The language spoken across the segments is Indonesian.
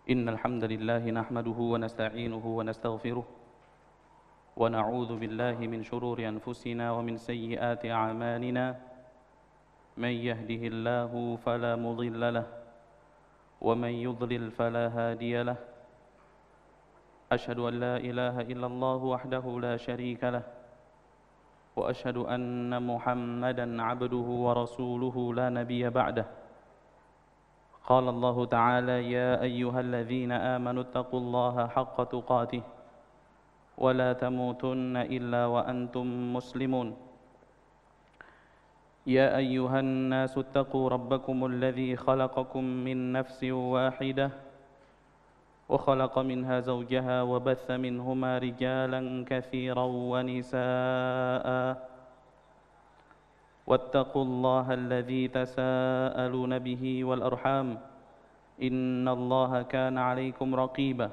إن الحمد لله نحمده ونستعينه ونستغفره ونعوذ بالله من شرور أنفسنا ومن سيئات أعمالنا من يهده الله فلا مضل له ومن يضلل فلا هادي له أشهد أن لا إله إلا الله وحده لا شريك له وأشهد أن محمدًا عبده ورسوله لا نبي بعده قال الله تعالى يا أيها الذين آمنوا اتقوا الله حق تقاته ولا تموتن إلا وأنتم مسلمون يا أيها الناس اتقوا ربكم الذي خلقكم من نفس واحدة وخلق منها زوجها وبث منهما رجالا كثيرا ونساء واتقوا الله الذي تساءلون به والأرحام إن الله كان عليكم رقيبا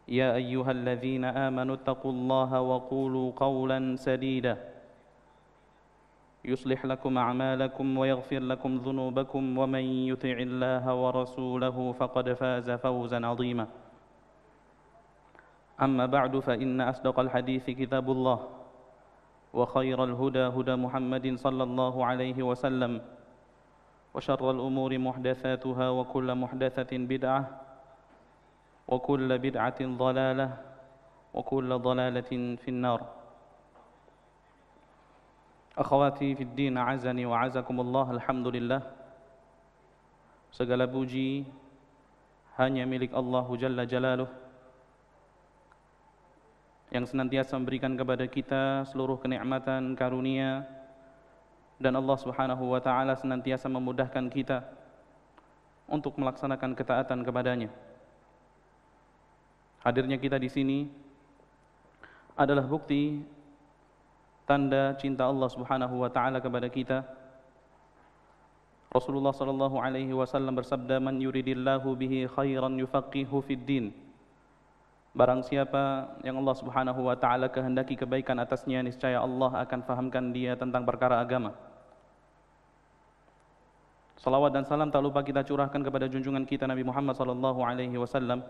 يا أيها الذين آمنوا اتقوا الله وقولوا قولا سديدا يصلح لكم أعمالكم ويغفر لكم ذنوبكم ومن يطع الله ورسوله فقد فاز فوزا عظيما أما بعد فإن أصدق الحديث كتاب الله وخير الهدى هدى محمد صلى الله عليه وسلم وشر الأمور محدثاتها وكل محدثة بدعة وكل بدعة ضلالة وكل ضلالة في النار Akhwati fid din, a'azani wa a'azakumullah. Alhamdulillah, segala puji hanya milik Allah Jalla Jalaluh yang senantiasa memberikan kepada kita seluruh kenikmatan karunia, dan Allah Subhanahu wa taala senantiasa memudahkan kita untuk melaksanakan ketaatan kepadanya. Hadirnya kita di sini adalah bukti tanda cinta Allah Subhanahu wa taala kepada kita. Rasulullah sallallahu alaihi wasallam bersabda, "Man yuridillahu bihi khairan yufaqihu fid din." Barang siapa yang Allah Subhanahu wa taala kehendaki kebaikan atasnya, niscaya Allah akan fahamkan dia tentang perkara agama. Salawat dan salam tak lupa kita curahkan kepada junjungan kita Nabi Muhammad sallallahu alaihi wasallam,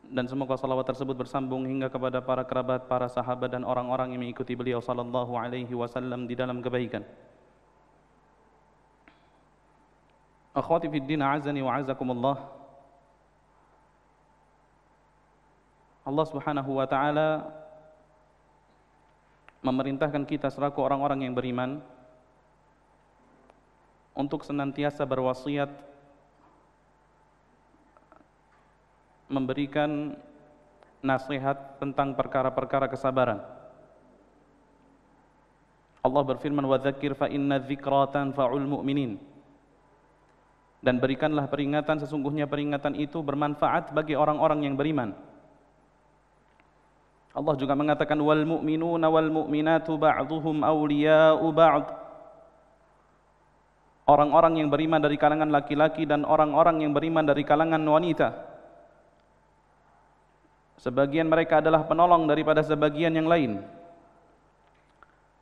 dan semoga salawat tersebut bersambung hingga kepada para kerabat, para sahabat dan orang-orang yang mengikuti beliau sallallahu alaihi wasallam di dalam kebaikan. Akhwati fid din, a'azani wa a'azakumullah. Allah Subhanahu wa taala memerintahkan kita selaku orang-orang yang beriman untuk senantiasa berwasiat memberikan nasihat tentang perkara-perkara kesabaran. Allah berfirman, "Wa dzakir fa inna dzikra tanfa'ul mu'minin." Dan berikanlah peringatan, sesungguhnya peringatan itu bermanfaat bagi orang-orang yang beriman. Allah juga mengatakan, "Wal mu'minuna wal mu'minatu ba'dhuhum awliya'u ba'd." Orang-orang yang beriman dari kalangan laki-laki dan orang-orang yang beriman dari kalangan wanita, sebagian mereka adalah penolong daripada sebagian yang lain.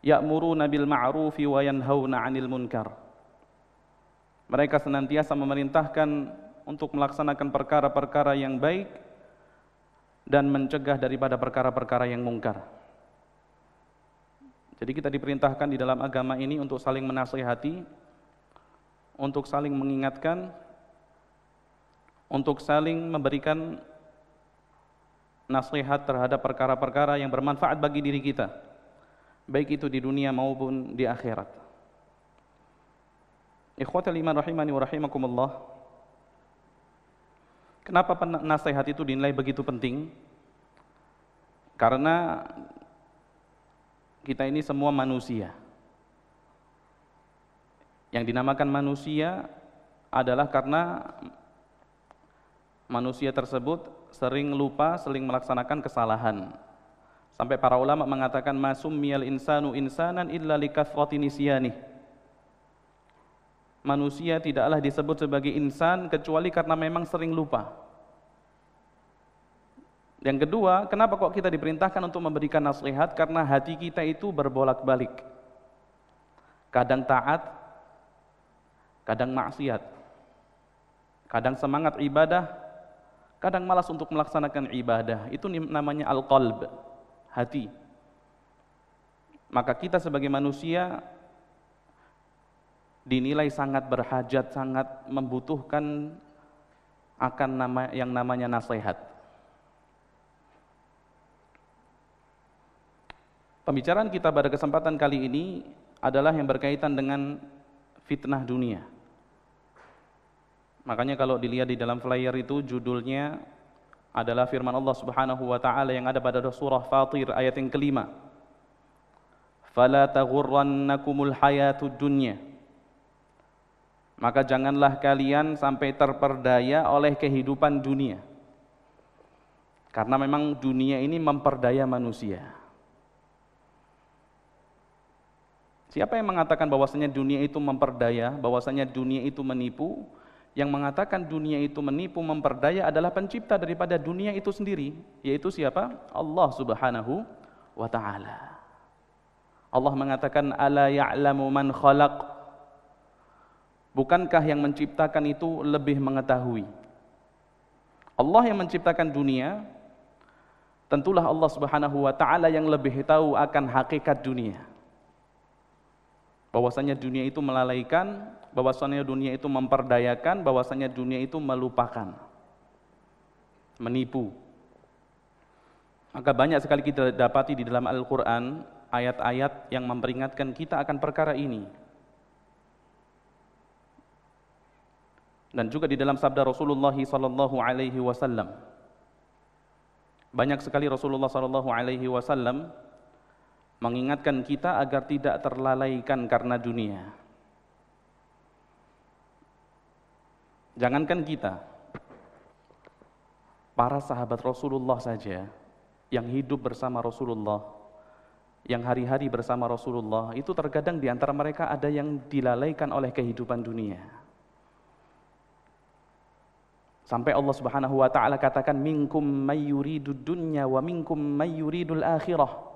Ya'muruna bil ma'rufi wa yanhauna 'anil munkar. Mereka senantiasa memerintahkan untuk melaksanakan perkara-perkara yang baik dan mencegah daripada perkara-perkara yang mungkar. Jadi kita diperintahkan di dalam agama ini untuk saling menasihati, untuk saling mengingatkan, untuk saling memberikan nasihat terhadap perkara-perkara yang bermanfaat bagi diri kita, baik itu di dunia maupun di akhirat. Ikhwatal iman rahimani wa rahimakumullah. Kenapa nasihat itu dinilai begitu penting? Karena kita ini semua manusia. Yang dinamakan manusia adalah karena manusia tersebut sering lupa, sering melaksanakan kesalahan. Sampai para ulama mengatakan, "Masummiyal insanu insanan illa likathrati nisyanih." Manusia tidaklah disebut sebagai insan kecuali karena memang sering lupa. Yang kedua, kenapa kok kita diperintahkan untuk memberikan nasihat? Karena hati kita itu berbolak-balik. Kadang taat, kadang maksiat. Kadang semangat ibadah, kadang malas untuk melaksanakan ibadah. Itu namanya al-qalb, hati. Maka kita sebagai manusia dinilai sangat berhajat, sangat membutuhkan akan yang namanya nasihat. Pembicaraan kita pada kesempatan kali ini adalah yang berkaitan dengan fitnah dunia. Makanya kalau dilihat di dalam flyer itu judulnya adalah firman Allah Subhanahu wa taala yang ada pada surah Fatir ayat yang kelima. Fala taghurrannakumul hayatud dunya. Maka janganlah kalian sampai terperdaya oleh kehidupan dunia. Karena memang dunia ini memperdaya manusia. Siapa yang mengatakan bahwasanya dunia itu memperdaya, bahwasanya dunia itu menipu? Yang mengatakan dunia itu menipu, memperdaya adalah pencipta daripada dunia itu sendiri, yaitu siapa? Allah Subhanahu wa taala. Allah mengatakan ala ya'lamu man khalaq. Bukankah yang menciptakan itu lebih mengetahui? Allah yang menciptakan dunia, tentulah Allah Subhanahu wa taala yang lebih tahu akan hakikat dunia. Bahwasanya dunia itu melalaikan, bahwasanya dunia itu memperdayakan, bahwasanya dunia itu melupakan, menipu. Maka banyak sekali kita dapati di dalam Al-Quran ayat-ayat yang memperingatkan kita akan perkara ini. Dan juga di dalam sabda Rasulullah sallallahu alaihi wasallam. Banyak sekali Rasulullah sallallahu alaihi wasallam mengingatkan kita agar tidak terlalaikan karena dunia. Jangankan kita, para sahabat Rasulullah saja yang hidup bersama Rasulullah, yang hari-hari bersama Rasulullah, itu terkadang di antara mereka ada yang dilalaikan oleh kehidupan dunia. Sampai Allah Subhanahu wa taala katakan minkum may yuridud dunya wa minkum may yuridul akhirah.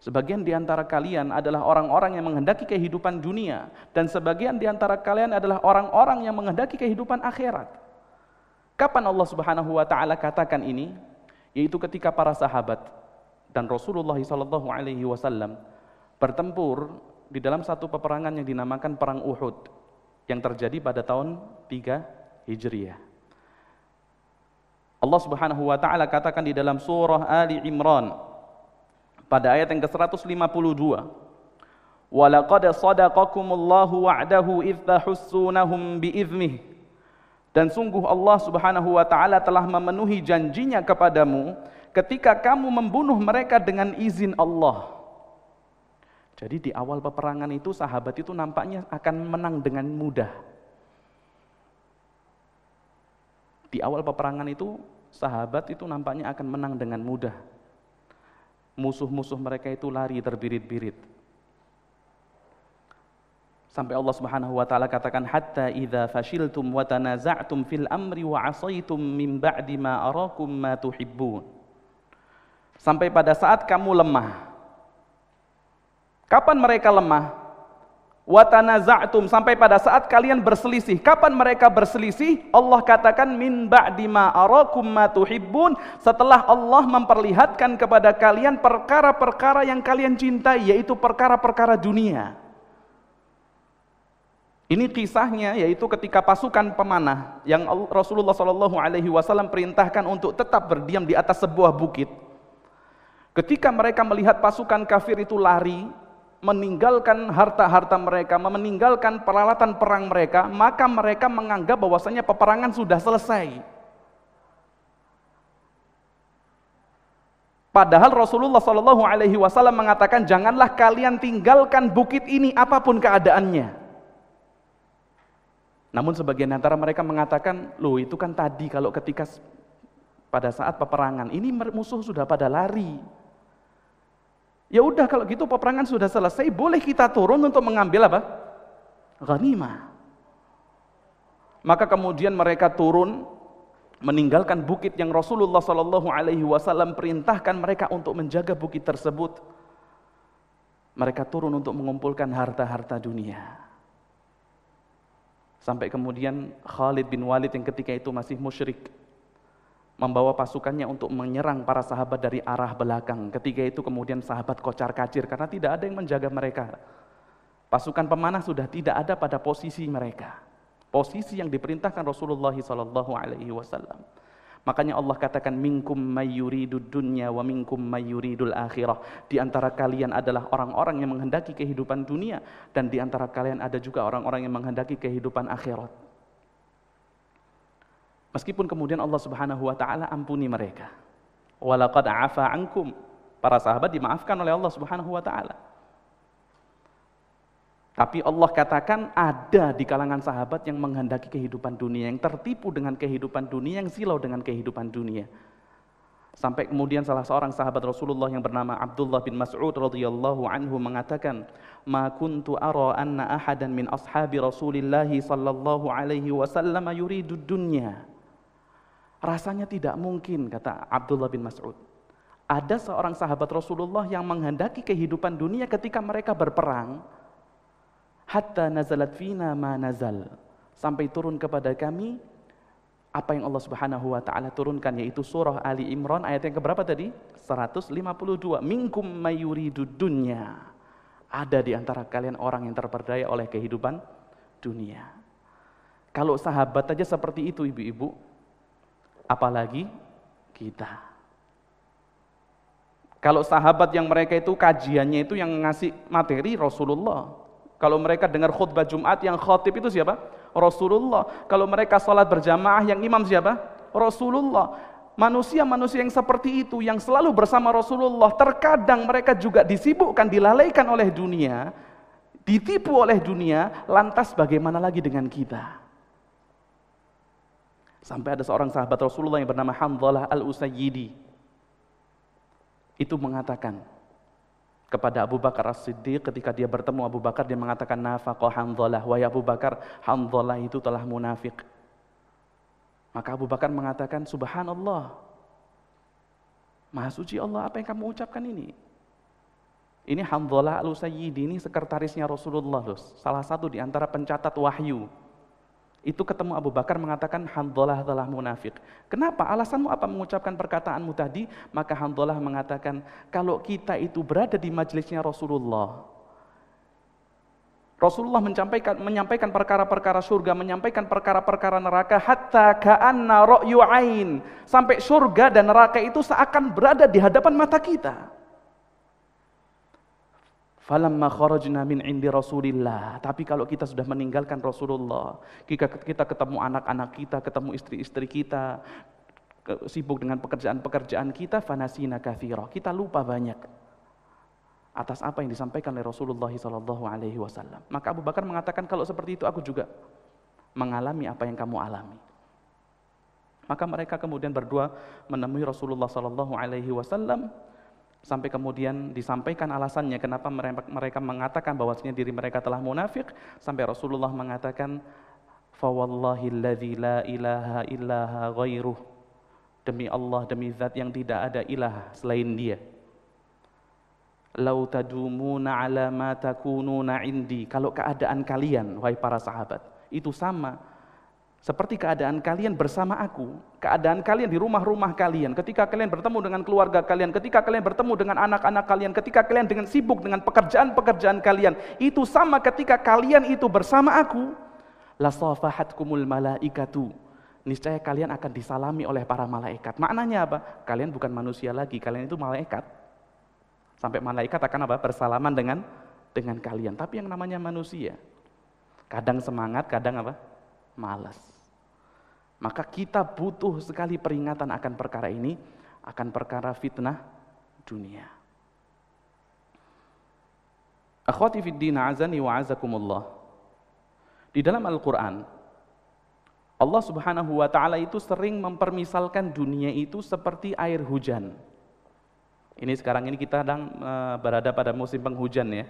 Sebagian di antara kalian adalah orang-orang yang menghendaki kehidupan dunia, dan sebagian di antara kalian adalah orang-orang yang menghendaki kehidupan akhirat. Kapan Allah Subhanahu wa taala katakan ini? Yaitu ketika para sahabat dan Rasulullah sallallahu alaihi wasallam bertempur di dalam satu peperangan yang dinamakan perang Uhud yang terjadi pada tahun 3 Hijriah. Allah Subhanahu wa taala katakan di dalam surah Ali Imran pada ayat yang ke-152, walaqad sadaqakumullahu wa'dahu idh tahussunahum bi'idznih. Dan sungguh Allah Subhanahu wa taala telah memenuhi janjinya kepadamu ketika kamu membunuh mereka dengan izin Allah. Jadi di awal peperangan itu sahabat itu nampaknya akan menang dengan mudah. Di awal peperangan itu sahabat itu nampaknya akan menang dengan mudah. Musuh-musuh mereka itu lari terbirit-birit. Sampai Allah Subhanahu wa taala katakan hatta idza fashiltum wa tanaza'tum fil amri wa 'asaitum min ba'di ma arakum ma tuhibbun. Sampai pada saat kamu lemah. Kapan mereka lemah? Wa tanaza'tum, sampai pada saat kalian berselisih. Kapan mereka berselisih? Allah katakan min ba'di ma arakum ma tuhibbun, setelah Allah memperlihatkan kepada kalian perkara-perkara yang kalian cintai, yaitu perkara-perkara dunia. Ini kisahnya, yaitu ketika pasukan pemanah yang Rasulullah sallallahu alaihi wasallam perintahkan untuk tetap berdiam di atas sebuah bukit. Ketika mereka melihat pasukan kafir itu lari, meninggalkan harta-harta mereka, meninggalkan peralatan perang mereka, maka mereka menganggap bahwasanya peperangan sudah selesai. Padahal Rasulullah Shallallahu Alaihi Wasallam mengatakan, janganlah kalian tinggalkan bukit ini apapun keadaannya. Namun sebagian antara mereka mengatakan, loh itu kan tadi kalau ketika pada saat peperangan, ini musuh sudah pada lari. Ya udah kalau gitu peperangan sudah selesai, boleh kita turun untuk mengambil apa? Ghanimah. Maka kemudian mereka turun meninggalkan bukit yang Rasulullah Shallallahu Alaihi Wasallam perintahkan mereka untuk menjaga bukit tersebut. Mereka turun untuk mengumpulkan harta-harta dunia. Sampai kemudian Khalid bin Walid yang ketika itu masih musyrik membawa pasukannya untuk menyerang para sahabat dari arah belakang. Ketika itu kemudian sahabat kocar-kacir karena tidak ada yang menjaga mereka. Pasukan pemanah sudah tidak ada pada posisi mereka. Posisi yang diperintahkan Rasulullah SAW. Makanya Allah katakan minkum mayyuridud dunya wa minkum mayyuridul akhirah. Di antara kalian adalah orang-orang yang menghendaki kehidupan dunia dan di antara kalian ada juga orang-orang yang menghendaki kehidupan akhirat. Meskipun kemudian Allah Subhanahu wa taala ampuni mereka. Walaqad afa ankum. Para sahabat dimaafkan oleh Allah Subhanahu wa taala. Tapi Allah katakan ada di kalangan sahabat yang menghendaki kehidupan dunia, yang tertipu dengan kehidupan dunia, yang silau dengan kehidupan dunia. Sampai kemudian salah seorang sahabat Rasulullah yang bernama Abdullah bin Mas'ud radhiyallahu anhu mengatakan, "Ma kuntu ara anna ahadan min ashabi Rasulillah sallallahu alaihi wasallam yuridu dunya." Rasanya tidak mungkin, kata Abdullah bin Mas'ud. Ada seorang sahabat Rasulullah yang menghendaki kehidupan dunia ketika mereka berperang. Hatta nazalat fina ma nazal, sampai turun kepada kami apa yang Allah Subhanahu wa taala turunkan, yaitu surah Ali Imran ayat yang keberapa tadi? 152. Minkum mayyuridud dunya. Ada di antara kalian orang yang terperdaya oleh kehidupan dunia. Kalau sahabat aja seperti itu ibu-ibu, apalagi kita. Kalau sahabat yang mereka itu kajiannya itu yang ngasih materi Rasulullah. Kalau mereka dengar khutbah Jumat yang khatib itu siapa? Rasulullah. Kalau mereka sholat berjamaah yang imam siapa? Rasulullah. Manusia-manusia yang seperti itu yang selalu bersama Rasulullah, terkadang mereka juga disibukkan, dilalaikan oleh dunia, ditipu oleh dunia, lantas bagaimana lagi dengan kita? Sampai ada seorang sahabat Rasulullah yang bernama Hanzalah al-Usayyidi itu mengatakan kepada Abu Bakar As-Siddiq ketika dia bertemu Abu Bakar, dia mengatakan nafaqa Hanzalah, wahai Abu Bakar, Hanzalah itu telah munafik. Maka Abu Bakar mengatakan, subhanallah, maha suci Allah, apa yang kamu ucapkan ini? Ini Hanzalah al-Usayyidi, ini sekretarisnya Rasulullah, salah satu di antara pencatat wahyu. Itu ketemu Abu Bakar mengatakan Hanzalah telah munafik. Kenapa? Alasanmu apa mengucapkan perkataanmu tadi? Maka Hanzalah mengatakan, kalau kita itu berada di majelisnya Rasulullah, Rasulullah menyampaikan perkara-perkara surga, menyampaikan perkara-perkara neraka, hatta ka'anna ra'yu ain, sampai surga dan neraka itu seakan berada di hadapan mata kita. Falamma kharajna min indi Rasulillah. Tapi kalau kita sudah meninggalkan Rasulullah, kita ketemu anak-anak kita, ketemu istri-istri kita, sibuk dengan pekerjaan-pekerjaan kita, fanasina katsira. Kita lupa banyak atas apa yang disampaikan oleh Rasulullah SAW. Maka Abu Bakar mengatakan, kalau seperti itu aku juga mengalami apa yang kamu alami. Maka mereka kemudian berdua menemui Rasulullah SAW. Sampai kemudian disampaikan alasannya kenapa mereka mengatakan bahwasanya diri mereka telah munafik, sampai Rasulullah mengatakan, fa wallahi alladzi la ilaha illaha ghairuh, demi Allah, demi zat yang tidak ada ilah selain dia, lau tadumuna ala ma takununa indi, kalau keadaan kalian wahai para sahabat itu sama seperti keadaan kalian bersama aku, keadaan kalian di rumah-rumah kalian, ketika kalian bertemu dengan keluarga kalian, ketika kalian bertemu dengan anak-anak kalian, ketika kalian dengan sibuk dengan pekerjaan-pekerjaan kalian, itu sama ketika kalian itu bersama aku, la safahatkumul malaikatu, niscaya kalian akan disalami oleh para malaikat. Maknanya apa? Kalian bukan manusia lagi, kalian itu malaikat. Sampai malaikat akan apa? Bersalaman dengan kalian. Tapi yang namanya manusia, kadang semangat, kadang apa? Malas. Maka kita butuh sekali peringatan akan perkara ini, akan perkara fitnah dunia. Akhwati fid din, azani wa azakumullah. Di dalam Al-Quran, Allah Subhanahu wa ta'ala itu sering mempermisalkan dunia itu seperti air hujan. Ini sekarang ini kita sedang berada pada musim penghujan ya.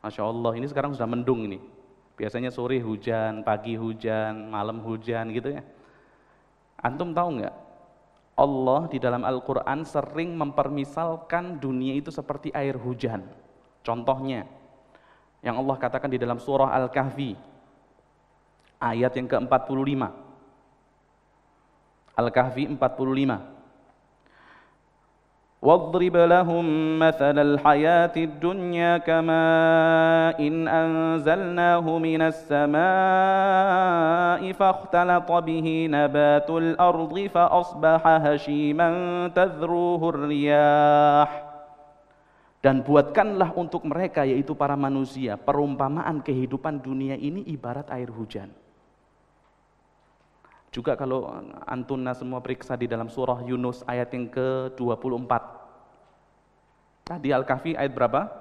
Masya Allah, ini sekarang sudah mendung ini. Biasanya sore hujan, pagi hujan, malam hujan gitu ya. Antum tahu nggak? Allah di dalam Al-Quran sering mempermisalkan dunia itu seperti air hujan. Contohnya, yang Allah katakan di dalam surah Al-Kahfi, ayat yang ke-45. Al-Kahfi 45. واضرب لهم مثل الحياة الدنيا كماء أنزلناه من السماء فاختلط به نبات الأرض فأصبح هشيما تذروه الرياح. Dan buatkanlah untuk mereka, yaitu para manusia, perumpamaan kehidupan dunia ini ibarat air hujan. Juga kalau antunna semua periksa di dalam surah Yunus ayat yang ke-24. Tadi Al-Kahfi ayat berapa?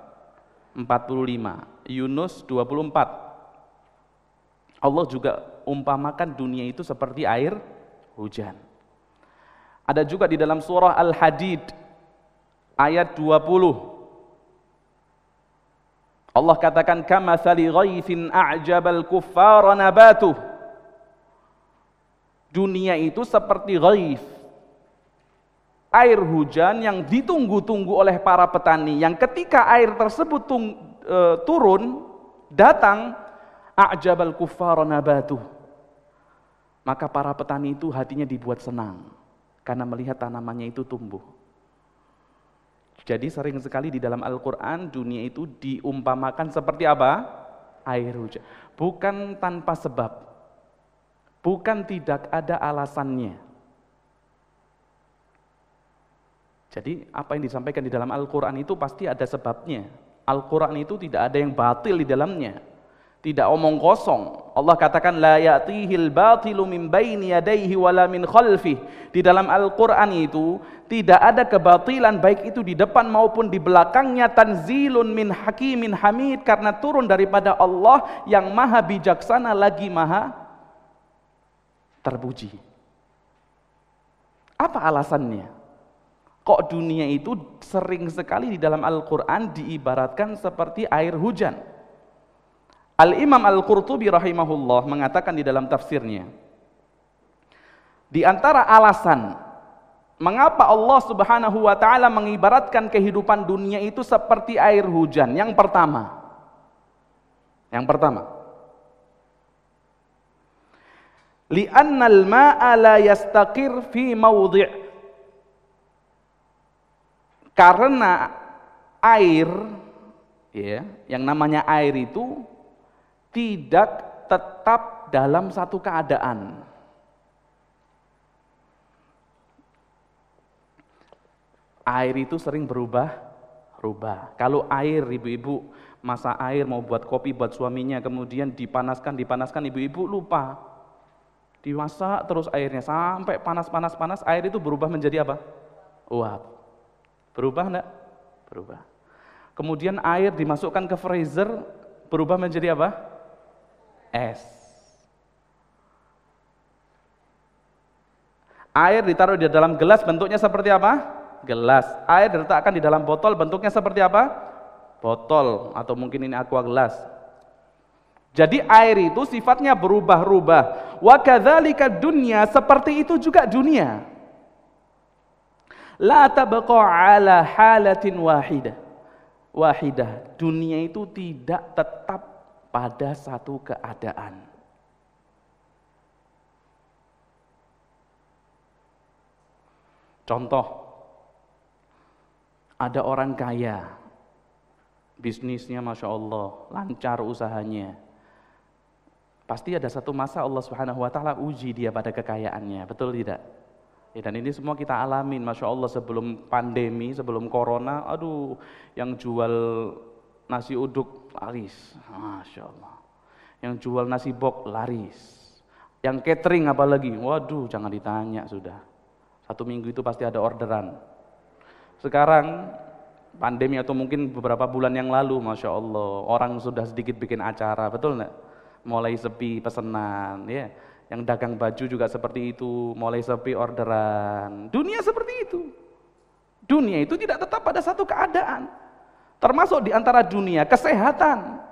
45. Yunus 24. Allah juga umpamakan dunia itu seperti air hujan. Ada juga di dalam surah Al-Hadid ayat 20. Allah katakan kamatsali ghaithin a'jabal kuffara nabatuh. Dunia itu seperti ghaith, air hujan yang ditunggu-tunggu oleh para petani, yang ketika air tersebut turun, datang, a'jabal kuffara nabatuh, maka para petani itu hatinya dibuat senang karena melihat tanamannya itu tumbuh. Jadi sering sekali di dalam Al-Quran dunia itu diumpamakan seperti apa? Air hujan. Bukan tanpa sebab, bukan tidak ada alasannya. Jadi apa yang disampaikan di dalam Al-Quran itu pasti ada sebabnya. Al-Quran itu tidak ada yang batil di dalamnya, tidak omong kosong. Allah katakan la ya'tihil batilu min baini yadayhi wala min khalfih. Di dalam Al-Quran itu tidak ada kebatilan, baik itu di depan maupun di belakangnya. Tanzilun min hakimin hamid, karena turun daripada Allah yang maha bijaksana lagi maha terpuji. Apa alasannya? Kok dunia itu sering sekali di dalam Al-Quran diibaratkan seperti air hujan? Al-Imam Al-Qurtubi rahimahullah mengatakan di dalam tafsirnya, di antara alasan mengapa Allah Subhanahu wa taala mengibaratkan kehidupan dunia itu seperti air hujan, yang pertama, li'annal ma'a la yastaqir fi mawdi'. Karena air, ya, yang namanya air itu tidak tetap dalam satu keadaan. Air itu sering berubah-ubah. Kalau air, ibu-ibu masak air mau buat kopi buat suaminya, kemudian dipanaskan, ibu-ibu lupa. Dimasak terus airnya sampai panas, air itu berubah menjadi apa? Uap. Berubah enggak? Berubah. Kemudian air dimasukkan ke freezer, berubah menjadi apa? Es. Air ditaruh di dalam gelas, bentuknya seperti apa? Gelas. Air diletakkan di dalam botol, bentuknya seperti apa? Botol, atau mungkin ini aqua gelas. Jadi air itu sifatnya berubah-ubah. Wa kadzalika dunya, seperti itu juga dunia. La tabqa ala halatin wahidah. Dunia itu tidak tetap pada satu keadaan. Contoh, ada orang kaya, bisnisnya Masya Allah, lancar usahanya. Pasti ada satu masa Allah Subhanahu wa taala uji dia pada kekayaannya, betul tidak? Ya, dan ini semua kita alamin, Masya Allah, sebelum pandemi, sebelum corona, aduh, yang jual nasi uduk laris, Masya Allah. Yang jual nasi bok laris. Yang catering apalagi, waduh, jangan ditanya sudah. 1 minggu itu pasti ada orderan. Sekarang pandemi atau mungkin beberapa bulan yang lalu, Masya Allah, orang sudah sedikit bikin acara, betul enggak? Mulai sepi pesanan, ya. Yang dagang baju juga seperti itu, mulai sepi orderan. Dunia seperti itu. Dunia itu tidak tetap pada satu keadaan. Termasuk di antara dunia kesehatan.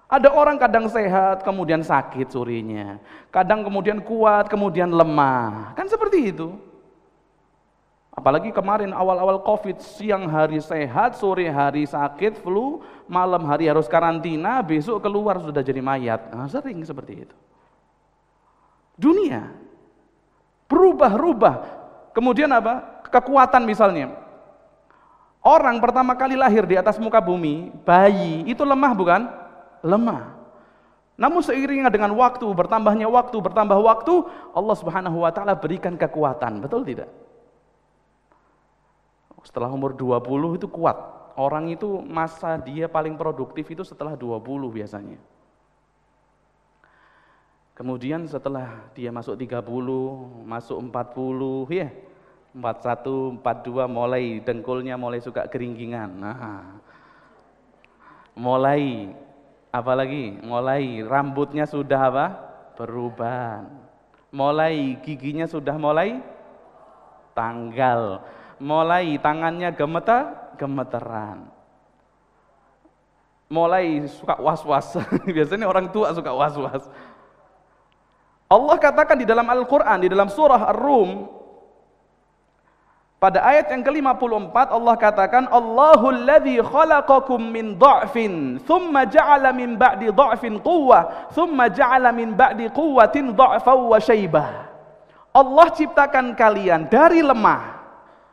Ada orang kadang sehat, kemudian sakit surinya. Kadang kemudian kuat, kemudian lemah. Kan seperti itu. Apalagi kemarin awal-awal Covid, siang hari sehat, sore hari sakit, flu, malam hari harus karantina, besok keluar sudah jadi mayat. Nah, sering seperti itu. Dunia. Berubah-ubah. Kemudian apa? Kekuatan misalnya. Orang pertama kali lahir di atas muka bumi, bayi, itu lemah bukan? Lemah. Namun seiringnya dengan waktu, bertambah waktu, Allah Subhanahu wa taala berikan kekuatan, betul tidak? Setelah umur 20 itu kuat. Orang itu masa dia paling produktif itu setelah 20 biasanya. Kemudian setelah dia masuk 30, masuk 40, ya. 41, 42 mulai dengkulnya mulai suka keringgingan. Nah. Mulai apalagi? Mulai rambutnya sudah apa? Berubah. Mulai giginya sudah mulai tanggal. Mulai tangannya gemeteran. Mulai suka was-was. Biasanya orang tua suka was-was. Allah katakan di dalam Al-Qur'an, di dalam surah Ar-Rum, pada ayat yang ke-54 Allah katakan, Allahul ladzi khalaqakum min dha'fin thumma ja'ala min ba'di dha'fin quwwah thumma ja'ala min ba'di quwwatin dha'fan wa syaibah. Allah ciptakan kalian dari lemah.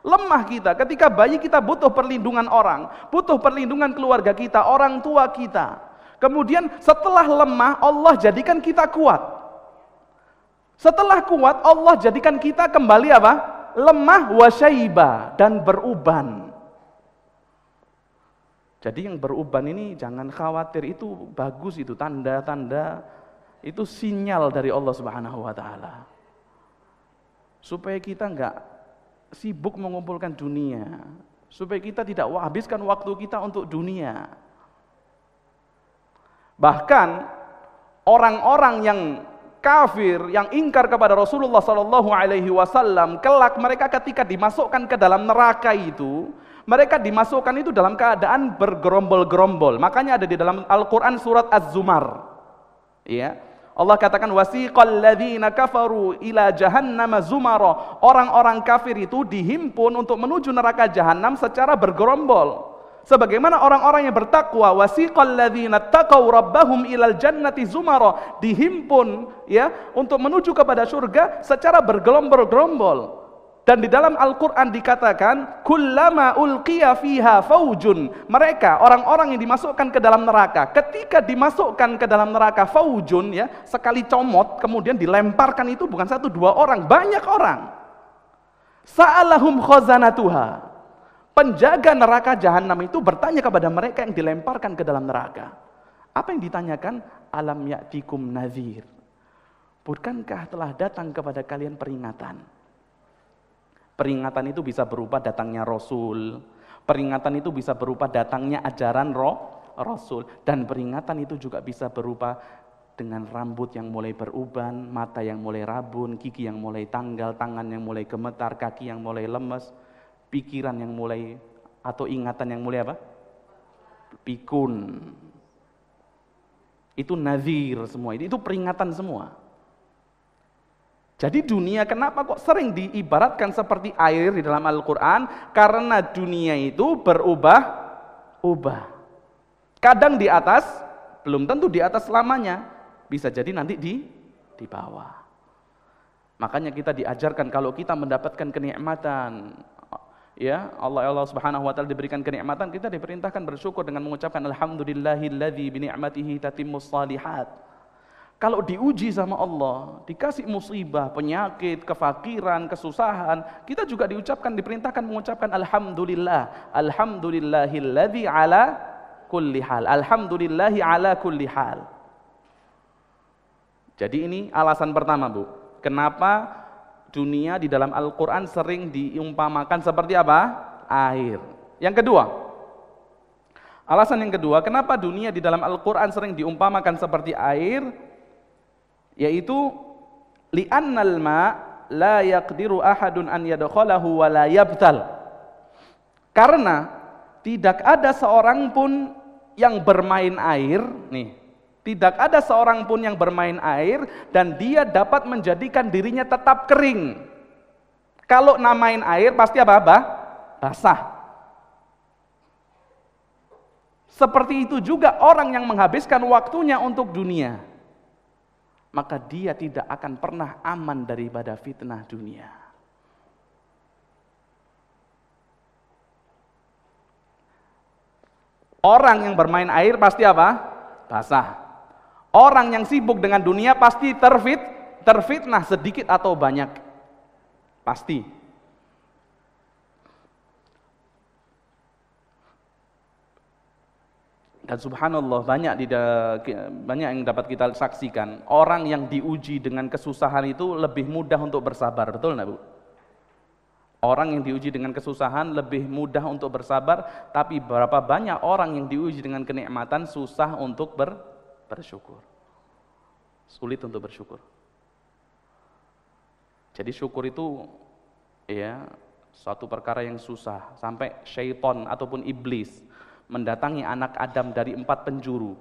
Lemah kita, ketika bayi kita butuh perlindungan orang, butuh perlindungan keluarga kita, orang tua kita. Kemudian setelah lemah Allah jadikan kita kuat. Setelah kuat Allah jadikan kita kembali apa? Lemah wa syaiba, dan beruban. Jadi yang beruban ini jangan khawatir, itu bagus, itu tanda-tanda, itu sinyal dari Allah Subhanahu wa taala. Supaya kita enggak sibuk mengumpulkan dunia, supaya kita tidak habiskan waktu kita untuk dunia. Bahkan orang-orang yang kafir, yang ingkar kepada Rasulullah sallallahu alaihi wasallam, kelak mereka ketika dimasukkan ke dalam neraka itu, mereka dimasukkan itu dalam keadaan bergerombol-gerombol. Makanya ada di dalam Al-Qur'an surat Az-Zumar. Ya. Allah katakan wasiqal ladzina kafaru ila jahannam zumara. Orang-orang kafir itu dihimpun untuk menuju neraka jahanam secara bergerombol. Sebagaimana orang-orang yang bertakwa, wasiqal ladzina taqaw rabbahum ilal jannati zumara, dihimpun ya untuk menuju kepada surga secara bergerombol-gerombol. Dan di dalam Al-Qur'an dikatakan kullama ulqiya fiha faujun, mereka orang-orang yang dimasukkan ke dalam neraka, ketika dimasukkan ke dalam neraka faujun ya, sekali comot kemudian dilemparkan itu bukan satu dua orang, banyak orang. Sa'alahum khazanatuha, penjaga neraka jahanam itu bertanya kepada mereka yang dilemparkan ke dalam neraka. Apa yang ditanyakan? Alam ya'tikum nadhir, bukankah telah datang kepada kalian peringatan? Peringatan itu bisa berupa datangnya Rasul, peringatan itu bisa berupa datangnya ajaran Rasul, dan peringatan itu juga bisa berupa dengan rambut yang mulai beruban, mata yang mulai rabun, gigi yang mulai tanggal, tangan yang mulai gemetar, kaki yang mulai lemes, pikiran yang mulai, atau ingatan yang mulai apa? Pikun. Itu nadhir semua, itu peringatan semua. Jadi dunia kenapa kok sering diibaratkan seperti air di dalam Al-Quran? Karena dunia itu berubah-ubah. Kadang di atas, belum tentu di atas selamanya. Bisa jadi nanti di bawah. Makanya kita diajarkan kalau kita mendapatkan kenikmatan, ya Allah Subhanahu wa taala diberikan kenikmatan, kita diperintahkan bersyukur dengan mengucapkan alhamdulillahilladzi bi ni'matihi tatimmus shalihat. Kalau diuji sama Allah, dikasih musibah, penyakit, kefakiran, kesusahan, kita juga diperintahkan mengucapkan alhamdulillah, alhamdulillahilladzi ala kulli hal, alhamdulillahi ala kulli hal. Jadi ini alasan pertama, Bu. Kenapa dunia di dalam Al-Quran sering diumpamakan seperti apa? Air. Yang kedua, alasan yang kedua, kenapa dunia di dalam Al-Quran sering diumpamakan seperti air? Yaitu li'annal ma la yaqdiru ahadun an yadkhalahu wa la yabtal. Karena tidak ada seorang pun yang bermain air, nih. Tidak ada seorang pun yang bermain air dan dia dapat menjadikan dirinya tetap kering. Kalau namain air pasti apa? Basah. Seperti itu juga orang yang menghabiskan waktunya untuk dunia. maka dia tidak akan pernah aman daripada fitnah dunia. Orang yang bermain air pasti apa? Basah. Orang yang sibuk dengan dunia pasti terfitnah sedikit atau banyak. Pasti. Dan subhanallah banyak yang dapat kita saksikan, orang yang diuji dengan kesusahan itu lebih mudah untuk bersabar, betul enggak, Bu? Orang yang diuji dengan kesusahan lebih mudah untuk bersabar, tapi berapa banyak orang yang diuji dengan kenikmatan susah untuk bersyukur. Sulit untuk bersyukur. Jadi syukur itu ya suatu perkara yang susah, sampai syaitan ataupun iblis mendatangi anak Adam dari 4 penjuru.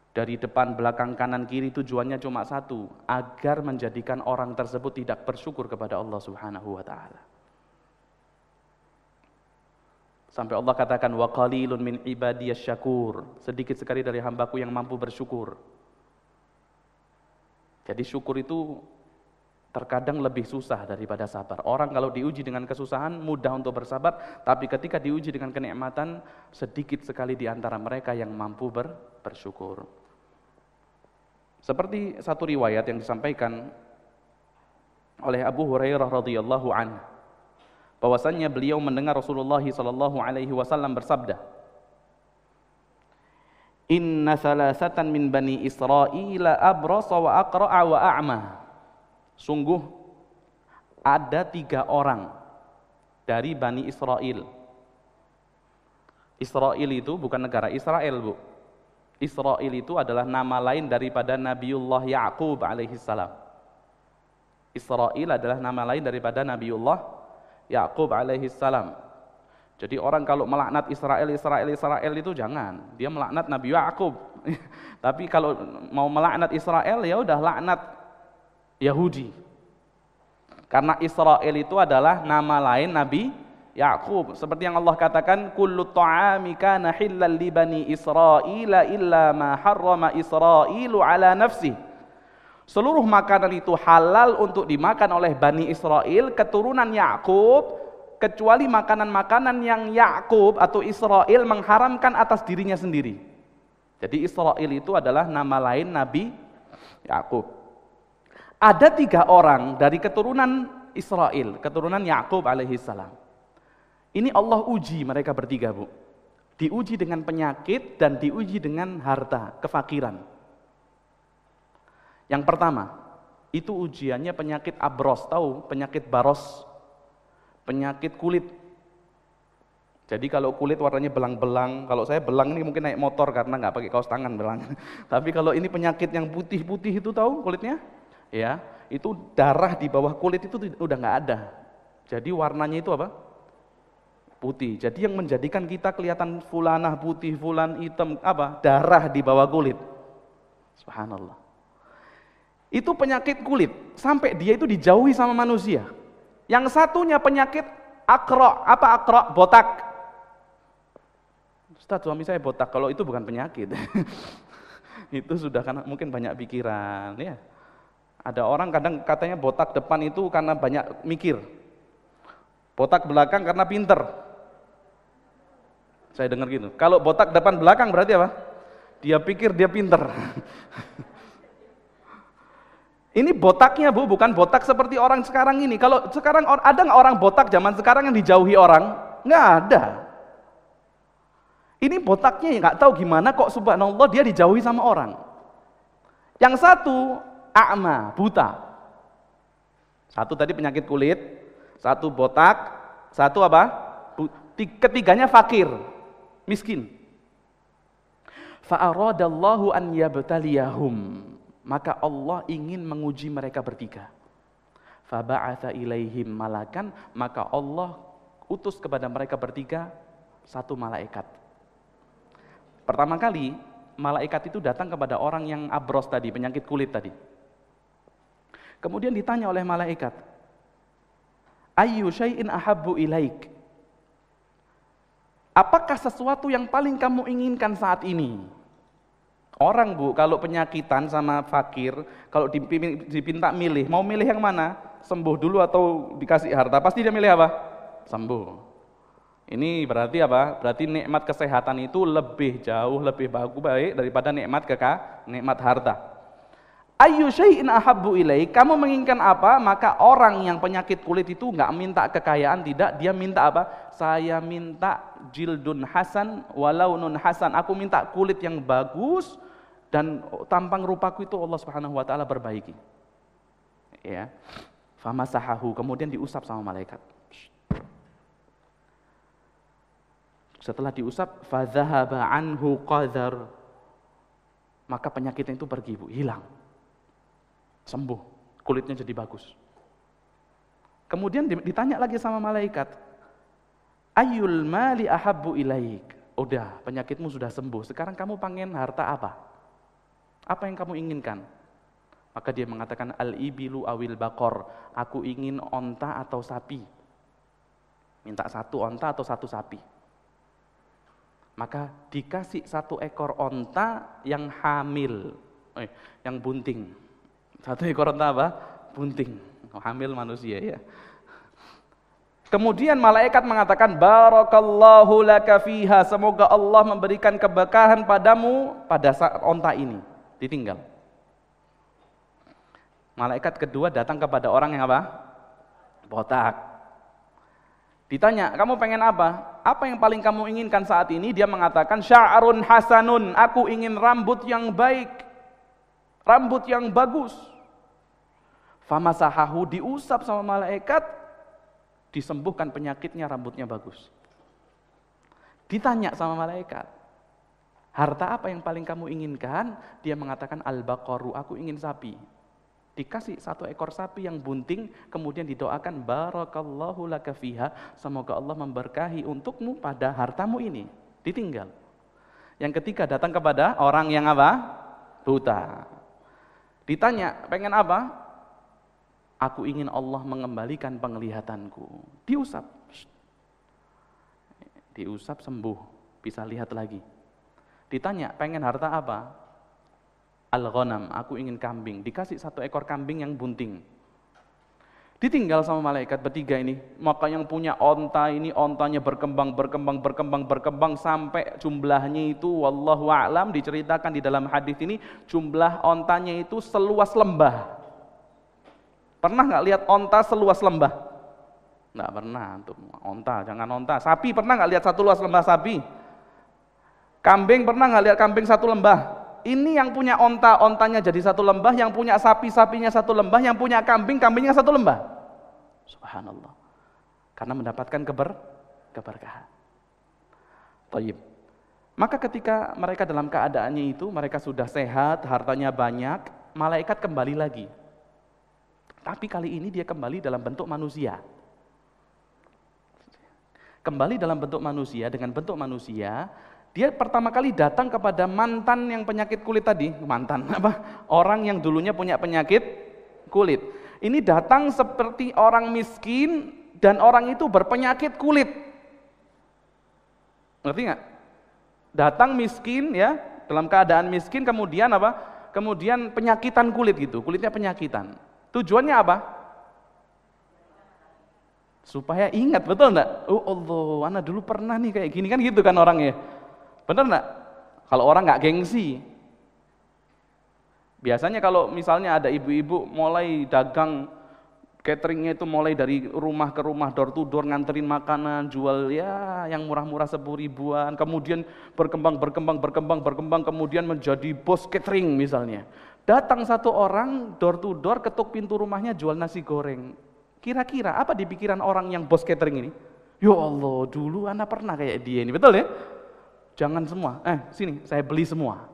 Dari depan, belakang, kanan, kiri, tujuannya cuma satu, agar menjadikan orang tersebut tidak bersyukur kepada Allah Subhanahu wa taala. Sampai Allah katakan wa qalilun min ibadiyasy syakur, sedikit sekali dari hambaku yang mampu bersyukur. Jadi syukur itu terkadang lebih susah daripada sabar. Orang kalau diuji dengan kesusahan mudah untuk bersabar, tapi ketika diuji dengan kenikmatan sedikit sekali di antara mereka yang mampu bersyukur. Seperti satu riwayat yang disampaikan oleh Abu Hurairah radhiyallahu anhu, bahwasannya beliau mendengar Rasulullah sallallahu alaihi wasallam bersabda, "Inna salasatan min bani Israil abrasa wa aqra'a wa a'ma." Sungguh ada 3 orang dari Bani Israel. Israel itu bukan negara Israel, Bu. Israel itu adalah nama lain daripada Nabiullah Ya'qub alaihissalam. Israel adalah nama lain daripada Nabiullah Ya'qub alaihissalam. Jadi orang kalau melaknat Israel itu jangan. Dia melaknat Nabi Ya'qub. Tapi kalau mau melaknat Israel ya udah laknat Yahudi. Karena Israel itu adalah nama lain Nabi Ya'qub. Seperti yang Allah katakan, kullu ta'ami kana hillal li bani Israila illa ma harrama Israilu ala nafsi. Seluruh makanan itu halal untuk dimakan oleh Bani Israel, keturunan Ya'qub, kecuali makanan-makanan yang Ya'qub atau Israel mengharamkan atas dirinya sendiri. Jadi Israel itu adalah nama lain Nabi Ya'qub. Ada 3 orang dari keturunan Israel, keturunan Ya'qub alaihissalam. Ini Allah uji mereka bertiga, Bu. Diuji dengan penyakit dan diuji dengan harta, kefakiran. Yang pertama, itu ujiannya penyakit abros, tahu penyakit baros, penyakit kulit. Jadi kalau kulit warnanya belang-belang, kalau saya belang ini mungkin naik motor karena nggak pakai kaos tangan belang. Tapi kalau ini penyakit yang putih-putih itu tahu kulitnya, ya itu darah di bawah kulit itu udah nggak ada. Jadi warnanya itu apa? Putih. Jadi yang menjadikan kita kelihatan fulanah putih, fulan hitam, apa? Darah di bawah kulit. Subhanallah. Itu penyakit kulit, sampai dia itu dijauhi sama manusia. Yang satunya penyakit akro, apa akro? Botak. Ustaz, suami saya botak, kalau itu bukan penyakit. Itu sudah karena mungkin banyak pikiran, ya. Ada orang kadang katanya botak depan itu karena banyak mikir. Botak belakang karena pinter. Saya dengar gitu. Kalau botak depan belakang berarti apa? Dia pikir dia pinter. Ini botaknya, Bu, bukan botak seperti orang sekarang ini. Kalau sekarang ada nggak orang botak zaman sekarang yang dijauhi orang? Nggak ada. Ini botaknya ya nggak tahu gimana kok subhanallah dia dijauhi sama orang. Yang satu a'ma, buta. Satu tadi penyakit kulit, satu botak, satu apa? Ketiganya fakir, miskin. Fa'aradallahu an yabtaliyahum. Maka Allah ingin menguji mereka bertiga. Faba'atha ilaihim malakan, maka Allah utus kepada mereka bertiga 1 malaikat. Pertama kali malaikat itu datang kepada orang yang abros tadi, penyakit kulit tadi. Kemudian ditanya oleh malaikat, ayyu syai'in ahabbu ilaik? Apakah sesuatu yang paling kamu inginkan saat ini? Orang Bu, kalau penyakitan sama fakir, kalau dipinta milih, mau milih yang mana? Sembuh dulu atau dikasih harta? Pasti dia milih apa? Sembuh. Ini berarti apa? Berarti nikmat kesehatan itu jauh lebih baik daripada nikmat harta. Ayyu syai'in ahabbu ilaik, kamu menginginkan apa? Maka orang yang penyakit kulit itu enggak minta kekayaan, tidak, dia minta apa? Saya minta jildun hasan walaunun hasan. Aku minta kulit yang bagus dan tampang rupaku itu Allah Subhanahu wa taala perbaiki. Ya. Famasahahu, kemudian diusap sama malaikat. Setelah diusap, fadzahaba anhu qadhar. Maka penyakitnya itu pergi, Bu, hilang. Sembuh, kulitnya jadi bagus. Kemudian ditanya lagi sama malaikat, ayyul mali ahabbu ilaik. Udah, penyakitmu sudah sembuh. Sekarang kamu pengen harta apa? Apa yang kamu inginkan? Maka dia mengatakan al-ibilu awil baqar. Aku ingin onta atau sapi. Minta 1 onta atau 1 sapi. Maka dikasih 1 ekor onta yang hamil, yang bunting. 1 ekor onta apa? Bunting. Hamil manusia ya. Kemudian malaikat mengatakan barakallahu laka fiha, semoga Allah memberikan keberkahan padamu pada saat onta ini. Ditinggal. Malaikat kedua datang kepada orang yang apa? Botak. Ditanya, kamu pengen apa? Apa yang paling kamu inginkan saat ini? Dia mengatakan sya'run hasanun, aku ingin rambut yang baik, rambut yang bagus. Famasahahu, diusap sama malaikat, disembuhkan penyakitnya, rambutnya bagus. Ditanya sama malaikat, harta apa yang paling kamu inginkan? Dia mengatakan al-baqaru, aku ingin sapi. Dikasih 1 ekor sapi yang bunting, kemudian didoakan barakallahu laka fiha, semoga Allah memberkahi untukmu pada hartamu ini. Ditinggal. Yang ketiga datang kepada orang yang apa? Buta. Ditanya, pengen apa? Aku ingin Allah mengembalikan penglihatanku. Diusap. Diusap sembuh, bisa lihat lagi. Ditanya, pengen harta apa? Al-ghanam, aku ingin kambing. Dikasih 1 ekor kambing yang bunting. Ditinggal sama malaikat bertiga ini. Maka yang punya onta ini, ontanya berkembang sampai jumlahnya itu wallahu a'lam, diceritakan di dalam hadis ini jumlah ontanya itu seluas lembah. Pernah nggak lihat onta seluas lembah? Nggak pernah. Onta, jangan onta. Sapi pernah nggak lihat 1 luas lembah sapi? Kambing pernah nggak lihat kambing 1 lembah? Ini yang punya onta, ontanya jadi 1 lembah, yang punya sapi, sapinya 1 lembah, yang punya kambing, kambingnya 1 lembah. Subhanallah. Karena mendapatkan keberkahan. Taib. Maka ketika mereka dalam keadaannya itu, mereka sudah sehat, hartanya banyak, malaikat kembali lagi. Tapi kali ini dia kembali dalam bentuk manusia. Kembali dalam bentuk manusia, dengan bentuk manusia, dia pertama kali datang kepada mantan yang penyakit kulit tadi. Mantan apa? Orang yang dulunya punya penyakit kulit. Ini datang seperti orang miskin dan orang itu berpenyakit kulit. Ngerti nggak? Datang miskin ya, dalam keadaan miskin, kemudian apa? Kemudian penyakitan kulit gitu, kulitnya penyakitan. Tujuannya apa? Supaya ingat, betul enggak? Oh Allah, anak dulu pernah nih kayak gini, kan gitu kan orangnya. Benar enggak? Kalau orang enggak gengsi. Biasanya kalau misalnya ada ibu-ibu mulai dagang cateringnya itu mulai dari rumah ke rumah, door to door, nganterin makanan, jual ya yang murah-murah 10 ribuan, kemudian berkembang, kemudian menjadi bos catering misalnya. Datang 1 orang door to door, ketuk pintu rumahnya jual nasi goreng. Kira-kira apa di pikiran orang yang bos catering ini? Ya Allah, dulu anak pernah kayak dia ini, betul ya? Jangan semua, sini saya beli semua.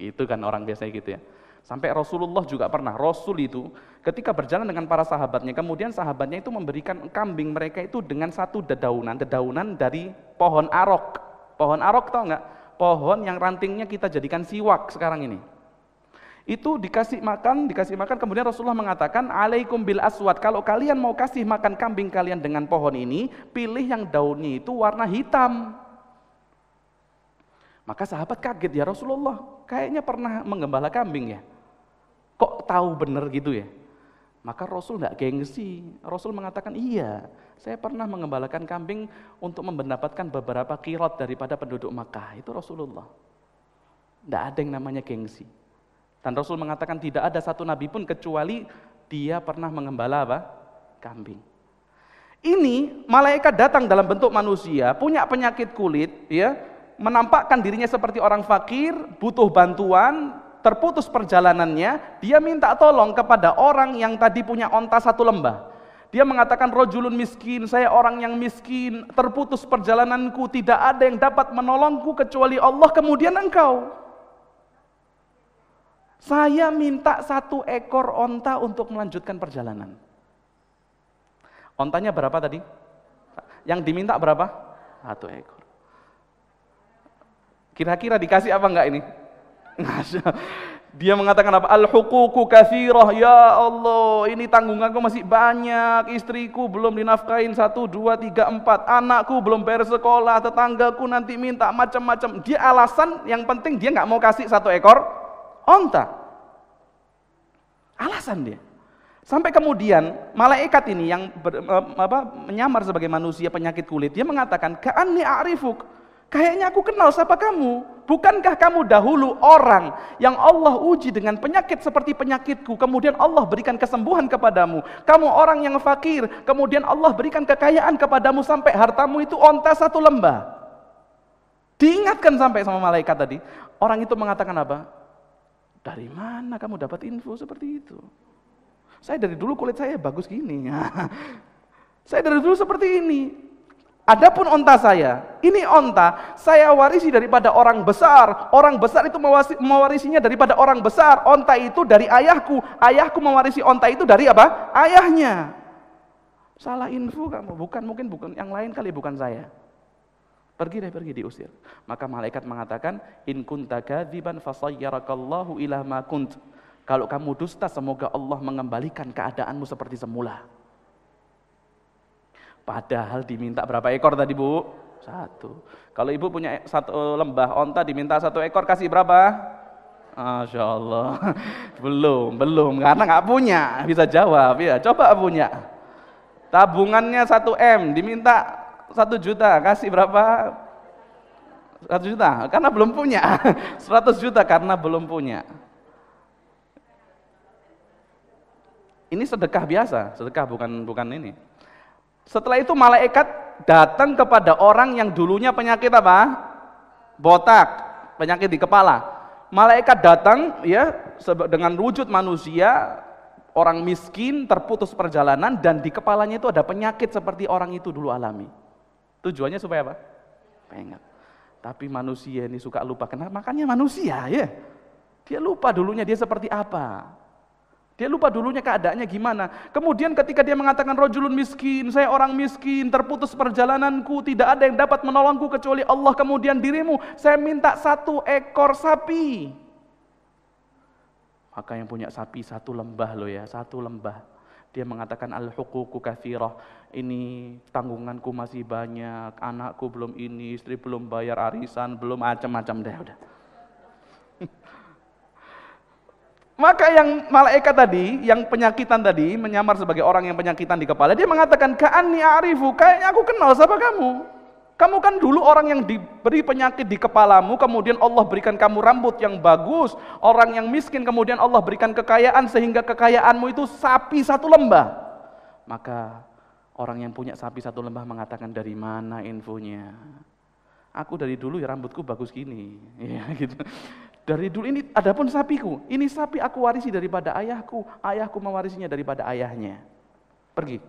Gitu kan orang biasa gitu ya. Sampai Rasulullah juga pernah, Rasul itu ketika berjalan dengan para sahabatnya, kemudian sahabatnya itu memberikan kambing mereka itu dengan 1 dedaunan dari pohon arok. Pohon arok tahu nggak? Pohon yang rantingnya kita jadikan siwak sekarang ini. Itu dikasih makan, kemudian Rasulullah mengatakan, alaikum bil aswad, kalau kalian mau kasih makan kambing kalian dengan pohon ini, pilih yang daunnya itu warna hitam. Maka sahabat kaget, ya Rasulullah, kayaknya pernah menggembala kambing ya. Kok tahu benar gitu ya? Maka Rasul nggak gengsi. Rasul mengatakan, iya, saya pernah mengembalakan kambing untuk mendapatkan beberapa qirot daripada penduduk Makkah. Itu Rasulullah. Nggak ada yang namanya gengsi. Dan Rasul mengatakan tidak ada satu nabi pun kecuali dia pernah mengembala apa? Kambing. Ini malaikat datang dalam bentuk manusia, punya penyakit kulit, ya, menampakkan dirinya seperti orang fakir, butuh bantuan, terputus perjalanannya, dia minta tolong kepada orang yang tadi punya onta 1 lembah. Dia mengatakan, rajulun miskin, saya orang yang miskin, terputus perjalananku, tidak ada yang dapat menolongku kecuali Allah, kemudian engkau. Saya minta 1 ekor onta untuk melanjutkan perjalanan. Ontanya berapa tadi? Yang diminta berapa? 1 ekor. Kira-kira dikasih apa enggak ini? Dia mengatakan apa? Al-huququ katsirah, ya Allah, ini tanggunganku masih banyak, istriku belum dinafkahin 1, 2, 3, 4, anakku belum bayar sekolah, tetanggaku nanti minta macam-macam. Dia alasan, yang penting dia nggak mau kasih 1 ekor onta. Alasan dia. Sampai kemudian malaikat ini yang menyamar sebagai manusia penyakit kulit, dia mengatakan, ka'anni a'rifuk, kayaknya aku kenal siapa kamu. Bukankah kamu dahulu orang yang Allah uji dengan penyakit seperti penyakitku, kemudian Allah berikan kesembuhan kepadamu. Kamu orang yang fakir, kemudian Allah berikan kekayaan kepadamu sampai hartamu itu onta 1 lembah. Diingatkan sampai sama malaikat tadi. Orang itu mengatakan apa? Dari mana kamu dapat info seperti itu? Saya dari dulu kulit saya bagus gini. Saya dari dulu seperti ini. Adapun onta saya, ini onta saya warisi daripada orang besar. Orang besar itu mewarisinya daripada orang besar. Onta itu dari ayahku. Ayahku mewarisi onta itu dari apa? Ayahnya. Salah info kamu. Mungkin bukan yang lain kali, bukan saya. Pergi diusir. Maka malaikat mengatakan, in kunta kadziban fasayyarakallahu ila ma kunt. Kalau kamu dusta, semoga Allah mengembalikan keadaanmu seperti semula. Padahal diminta berapa ekor tadi, Bu? 1. Kalau ibu punya 1 lembah onta, diminta 1 ekor, kasih berapa? Masya Allah. Belum, karena nggak punya. Bisa jawab ya, coba punya. Tabungannya 1 M, diminta 1 juta, kasih berapa? 1 juta, karena belum punya. 100 juta karena belum punya. Ini sedekah biasa, sedekah bukan ini. Setelah itu malaikat datang kepada orang yang dulunya penyakit apa? Botak, penyakit di kepala. Malaikat datang ya dengan wujud manusia, orang miskin, terputus perjalanan, dan di kepalanya itu ada penyakit seperti orang itu dulu alami. Tujuannya supaya apa? Pengen. Tapi manusia ini suka lupa, kenapa? Makanya manusia ya. Dia lupa dulunya dia seperti apa. Dia lupa dulunya keadaannya gimana. Kemudian ketika dia mengatakan rajulun miskin, saya orang miskin, terputus perjalananku, tidak ada yang dapat menolongku kecuali Allah, kemudian dirimu, saya minta 1 ekor sapi. Maka yang punya sapi 1 lembah loh ya, 1 lembah. Dia mengatakan al-huququ katsirah, ini tanggunganku masih banyak, anakku belum ini, istri belum bayar arisan, belum macam-macam deh udah. Maka yang malaikat tadi, yang penyakitan tadi, menyamar sebagai orang yang penyakitan di kepala, dia mengatakan, ka'anni a'rifu, kayaknya aku kenal siapa kamu. Kamu kan dulu orang yang diberi penyakit di kepalamu, kemudian Allah berikan kamu rambut yang bagus, orang yang miskin, kemudian Allah berikan kekayaan, sehingga kekayaanmu itu sapi 1 lembah. Maka orang yang punya sapi 1 lembah mengatakan, dari mana infonya? Aku dari dulu ya rambutku bagus gini, ya gitu. Dari dulu ini adapun sapiku, ini sapi aku warisi daripada ayahku, ayahku mewarisinya daripada ayahnya. Pergi.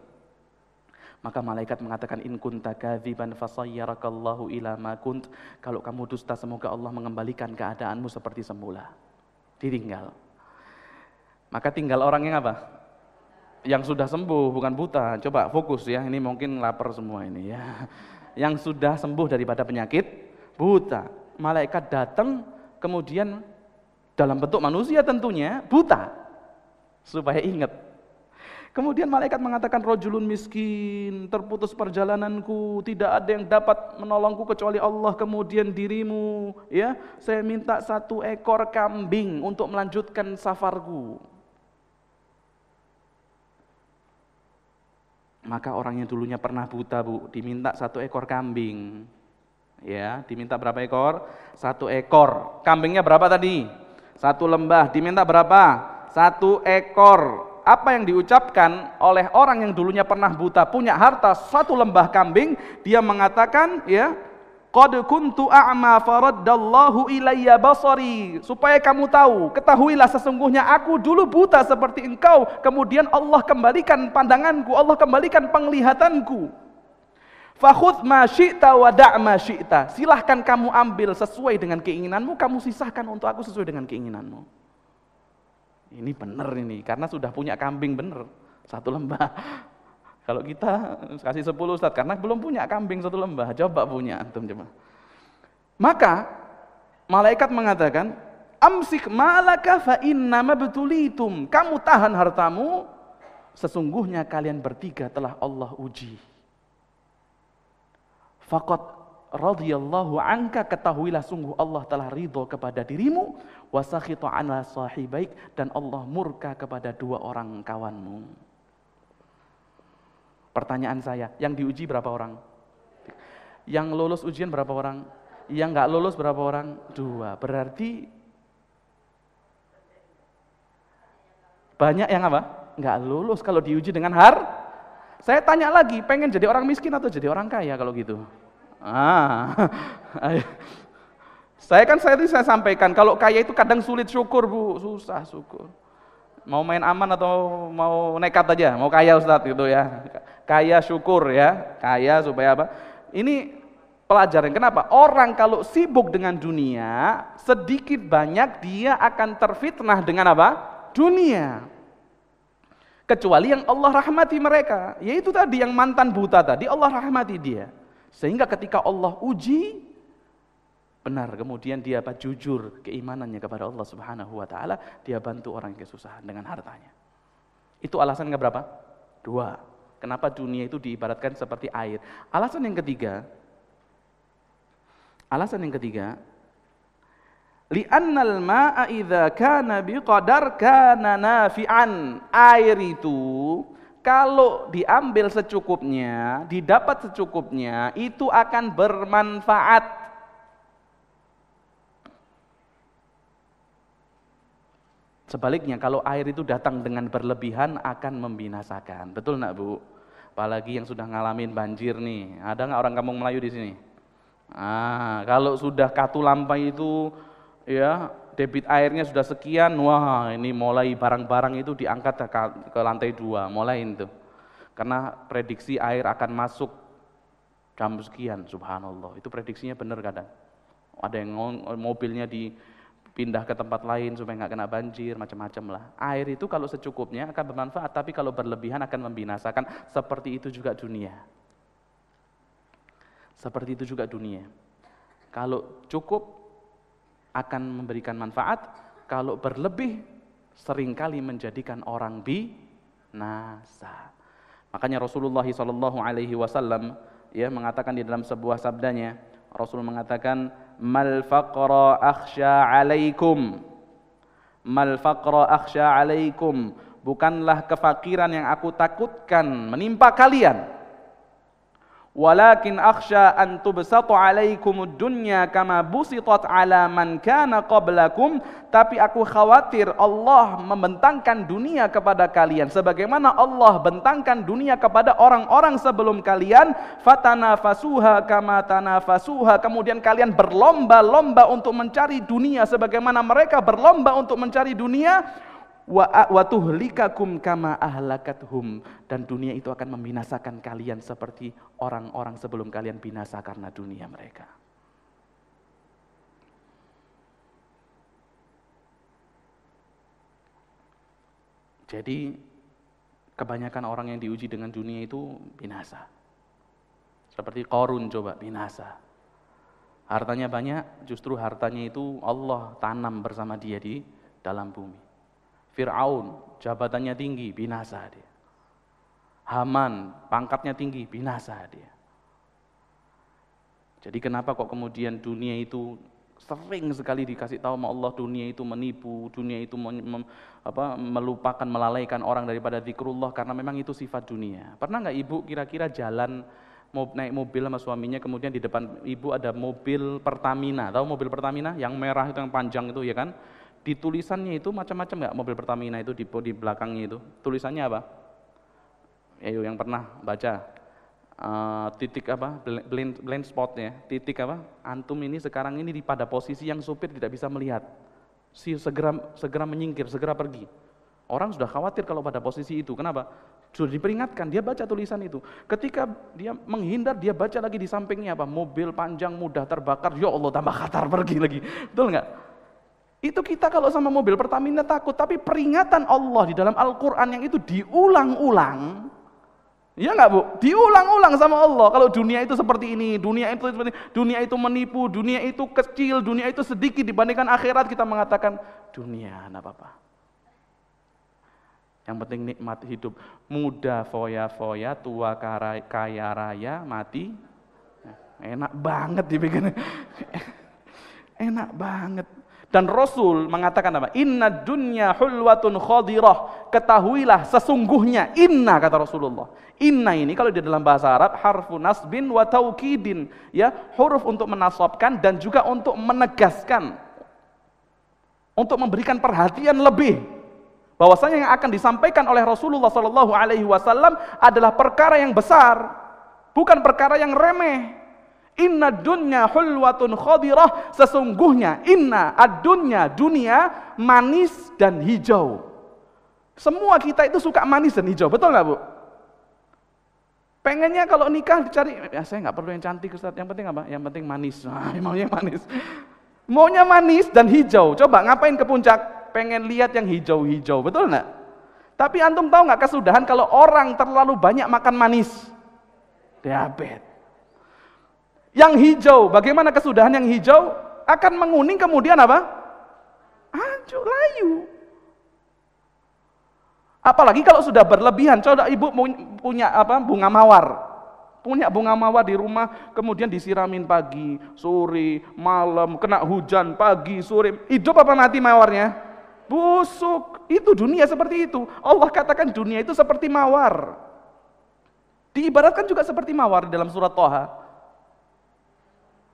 Maka malaikat mengatakan, in kunta kadziban fasayyarakallahu ila ma kunt. Kalau kamu dusta, semoga Allah mengembalikan keadaanmu seperti semula. Ditinggal. Maka tinggal orang yang apa? Yang sudah sembuh, bukan buta. Coba fokus ya, ini mungkin lapar semua ini ya. Yang sudah sembuh daripada penyakit buta. Malaikat datang, kemudian dalam bentuk manusia tentunya, buta. Supaya ingat. Kemudian malaikat mengatakan, rajulun miskin, terputus perjalananku, tidak ada yang dapat menolongku kecuali Allah. Kemudian dirimu, ya, saya minta 1 ekor kambing untuk melanjutkan safarku. Maka orang yang dulunya pernah buta, Bu, diminta 1 ekor kambing. Ya, diminta berapa ekor? 1 ekor. Kambingnya berapa tadi? 1 lembah. Diminta berapa? 1 ekor. Apa yang diucapkan oleh orang yang dulunya pernah buta, punya harta 1 lembah kambing, dia mengatakan, ya, qad kuntu a'ma faraddallahu ilayya basari, supaya kamu tahu, ketahuilah sesungguhnya aku dulu buta seperti engkau, kemudian Allah kembalikan pandanganku, Allah kembalikan penglihatanku. Fakhudh ma syi'ta wa da' ma syi'ta, silahkan kamu ambil sesuai dengan keinginanmu, kamu sisahkan untuk aku sesuai dengan keinginanmu. Ini benar ini, karena sudah punya kambing benar, 1 lembah. Kalau kita kasih 10 Ustaz, karena belum punya kambing 1 lembah, coba punya antum coba. Maka malaikat mengatakan, amsik malaka fa inna mabtulitum, kamu tahan hartamu, sesungguhnya kalian bertiga telah Allah uji. Faqad radhiyallahu anka, ketahuilah sungguh Allah telah ridho kepada dirimu, wa sakhita ala sahibaik, dan Allah murka kepada 2 orang kawanmu. Pertanyaan saya, yang diuji berapa orang? Yang lulus ujian berapa orang? Yang enggak lulus berapa orang? 2. Berarti banyak yang apa? Enggak lulus kalau diuji dengan Saya tanya lagi, pengen jadi orang miskin atau jadi orang kaya kalau gitu? Saya sampaikan, kalau kaya itu kadang sulit syukur, Bu, susah syukur. Mau main aman atau mau nekat aja, mau kaya Ustaz gitu ya. Kaya syukur ya, kaya supaya apa? Ini pelajaran, kenapa? Orang kalau sibuk dengan dunia, sedikit banyak dia akan terfitnah dengan apa? Dunia. Kecuali yang Allah rahmati mereka, yaitu tadi yang mantan buta tadi, Allah rahmati dia. Sehingga ketika Allah uji, benar, kemudian dia jujur keimanannya kepada Allah Subhanahu wa taala, dia bantu orang yang kesusahan dengan hartanya. Itu alasan berapa? 2. Kenapa dunia itu diibaratkan seperti air? Alasan yang ketiga, li'annal ma'a idza kana biqadar kana nafi'an. Air itu kalau diambil secukupnya, didapat secukupnya, itu akan bermanfaat. Sebaliknya, kalau air itu datang dengan berlebihan akan membinasakan. Betul enggak, Bu? Apalagi yang sudah ngalamin banjir nih. Ada enggak orang kampung Melayu di sini? Kalau sudah katulampai itu, ya, debit airnya sudah sekian, wah ini mulai barang-barang itu diangkat ke lantai 2, mulai itu. Karena prediksi air akan masuk jam sekian, subhanallah. Itu prediksinya benar kadang. Ada yang mobilnya dipindah ke tempat lain supaya nggak kena banjir, macam-macam lah. Air itu kalau secukupnya akan bermanfaat, tapi kalau berlebihan akan membinasakan. Seperti itu juga dunia. Seperti itu juga dunia. Kalau cukup akan memberikan manfaat, kalau berlebih seringkali menjadikan orang binasa. Makanya Rasulullah SAW ya mengatakan di dalam sebuah sabdanya, Rasul mengatakan, mal faqra akhsha alaikum, mal faqra akhsha alaikum, bukanlah kefakiran yang aku takutkan menimpa kalian. Walakin akhsha an tubsatu alaikumud dunya kama busitat ala man kana qablakum, tapi aku khawatir Allah membentangkan dunia kepada kalian sebagaimana Allah bentangkan dunia kepada orang-orang sebelum kalian. Fatanafasuha kama tanafasuha, kemudian kalian berlomba-lomba untuk mencari dunia sebagaimana mereka berlomba untuk mencari dunia. Wa tuhlikakum kama ahlakathum, dan dunia itu akan membinasakan kalian seperti orang-orang sebelum kalian binasa karena dunia mereka. Jadi kebanyakan orang yang diuji dengan dunia itu binasa. Seperti Qarun, coba binasa. Hartanya banyak, justru hartanya itu Allah tanam bersama dia di dalam bumi. Fir'aun, jabatannya tinggi, binasa dia. Haman, pangkatnya tinggi, binasa dia. Jadi kenapa kok kemudian dunia itu sering sekali dikasih tahu sama Allah, dunia itu menipu, dunia itu melupakan, melalaikan orang daripada zikrullah, karena memang itu sifat dunia. Pernah nggak ibu kira-kira jalan mau naik mobil sama suaminya, kemudian di depan ibu ada mobil Pertamina, tahu mobil Pertamina yang merah itu yang panjang itu ya kan? Di tulisannya itu macam-macam nggak mobil Pertamina itu di belakangnya itu tulisannya apa? Ayo yang pernah baca titik apa blind spot ya, titik apa, antum ini sekarang ini pada posisi yang supir tidak bisa melihat, segera menyingkir, segera pergi. Orang sudah khawatir kalau pada posisi itu. Kenapa? Sudah diperingatkan, dia baca tulisan itu. Ketika dia menghindar, dia baca lagi di sampingnya apa, mobil panjang mudah terbakar, ya Allah tambah khatar, pergi lagi. Betul nggak? Itu kita kalau sama mobil Pertamina takut, tapi peringatan Allah di dalam Al-Quran yang itu diulang-ulang. Ya nggak Bu? Diulang-ulang sama Allah. Kalau dunia itu seperti ini, dunia itu menipu, dunia itu kecil, dunia itu sedikit dibandingkan akhirat, kita mengatakan dunia enggak apa-apa. Yang penting nikmat hidup, muda foya-foya, tua kaya raya, mati. Enak banget dibikin. Enak banget. Dan Rasul mengatakan apa? Inna dunya hulwatun khadirah. Ketahuilah sesungguhnya, inna kata Rasulullah. Inna ini kalau di dalam bahasa Arab harfu nasbin wa taukidin, ya, huruf untuk menasabkan dan juga untuk menegaskan, untuk memberikan perhatian lebih. Bahwasanya yang akan disampaikan oleh Rasulullah SAW adalah perkara yang besar, bukan perkara yang remeh. Inna dunya hulwatun khadirah, sesungguhnya inna ad-dunya, dunia manis dan hijau. Semua kita itu suka manis dan hijau, betul nggak Bu? Pengennya kalau nikah dicari, ya saya nggak perlu yang cantik Ustaz, yang penting apa? Yang penting manis. Maunya manis. Maunya manis dan hijau. Coba ngapain ke puncak? Pengen lihat yang hijau-hijau, betul nggak? Tapi antum tahu nggak kesudahan kalau orang terlalu banyak makan manis? Diabetes. Yang hijau, bagaimana kesudahan yang hijau? Akan menguning kemudian apa? Hancur, layu. Apalagi kalau sudah berlebihan. Coba ibu punya apa? Bunga mawar. Punya bunga mawar di rumah, kemudian disiramin pagi, sore, malam, kena hujan pagi, sore. Hidup apa mati mawarnya? Busuk. Itu dunia seperti itu. Allah katakan dunia itu seperti mawar. Diibaratkan juga seperti mawar di dalam surat Thaha.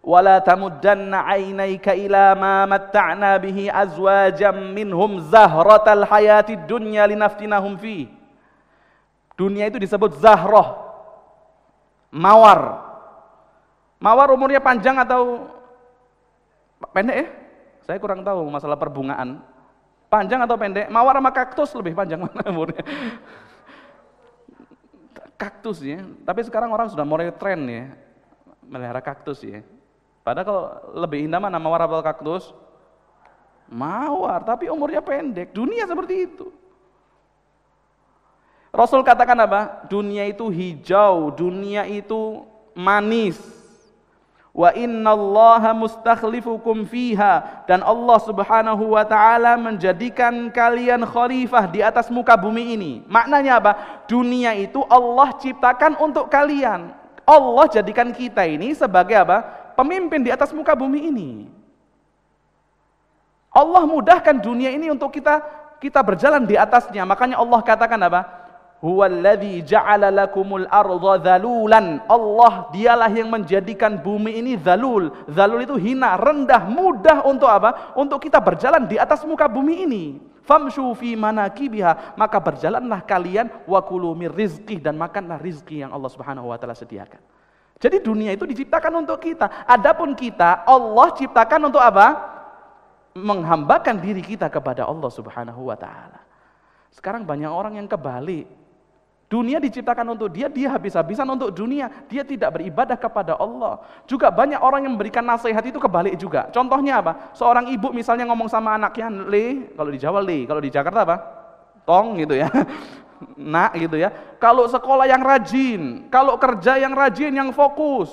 Wala tamuddanna 'ainaika ila ma matta'na bihi azwajam minhum zahratal hayatid dunya linaftinahum fi. Dunia itu disebut zahrah, mawar. Mawar umurnya panjang atau pendek ya? Saya kurang tahu masalah perbungaan. Panjang atau pendek? Mawar sama kaktus lebih panjang mana umurnya? Kaktus ya. Tapi sekarang orang sudah mulai tren ya, melihara kaktus ya. Padahal kalau lebih indah mana, mawar atau kaktus? Mawar, tapi umurnya pendek. Dunia seperti itu. Rasul katakan apa? Dunia itu hijau, dunia itu manis. Wa innallaha mustakhlifukum fiha, dan Allah Subhanahu wa taala menjadikan kalian khalifah di atas muka bumi ini. Maknanya apa? Dunia itu Allah ciptakan untuk kalian. Allah jadikan kita ini sebagai apa? Pemimpin di atas muka bumi ini. Allah mudahkan dunia ini untuk kita berjalan di atasnya. Makanya Allah katakan apa? Huwallazi ja'ala lakumul arda dhalulan. Allah dialah yang menjadikan bumi ini dzalul. Dzalul itu hina, rendah, mudah untuk apa? Untuk kita berjalan di atas muka bumi ini. Famshu fi manakibiha, maka berjalanlah kalian wa kulu mir rizqih, dan makanlah rizki yang Allah Subhanahu wa taala sediakan. Jadi dunia itu diciptakan untuk kita. Adapun kita, Allah ciptakan untuk apa? Menghambakan diri kita kepada Allah Subhanahu wa taala. Sekarang banyak orang yang kebalik. Dunia diciptakan untuk dia habis-habisan untuk dunia. Dia tidak beribadah kepada Allah. Juga banyak orang yang memberikan nasihat itu kebalik juga. Contohnya apa? Seorang ibu misalnya ngomong sama anaknya, "Le," kalau di Jawa "le", kalau di Jakarta apa? "Tong" gitu ya. Nak gitu ya. Kalau sekolah yang rajin, kalau kerja yang rajin, yang fokus,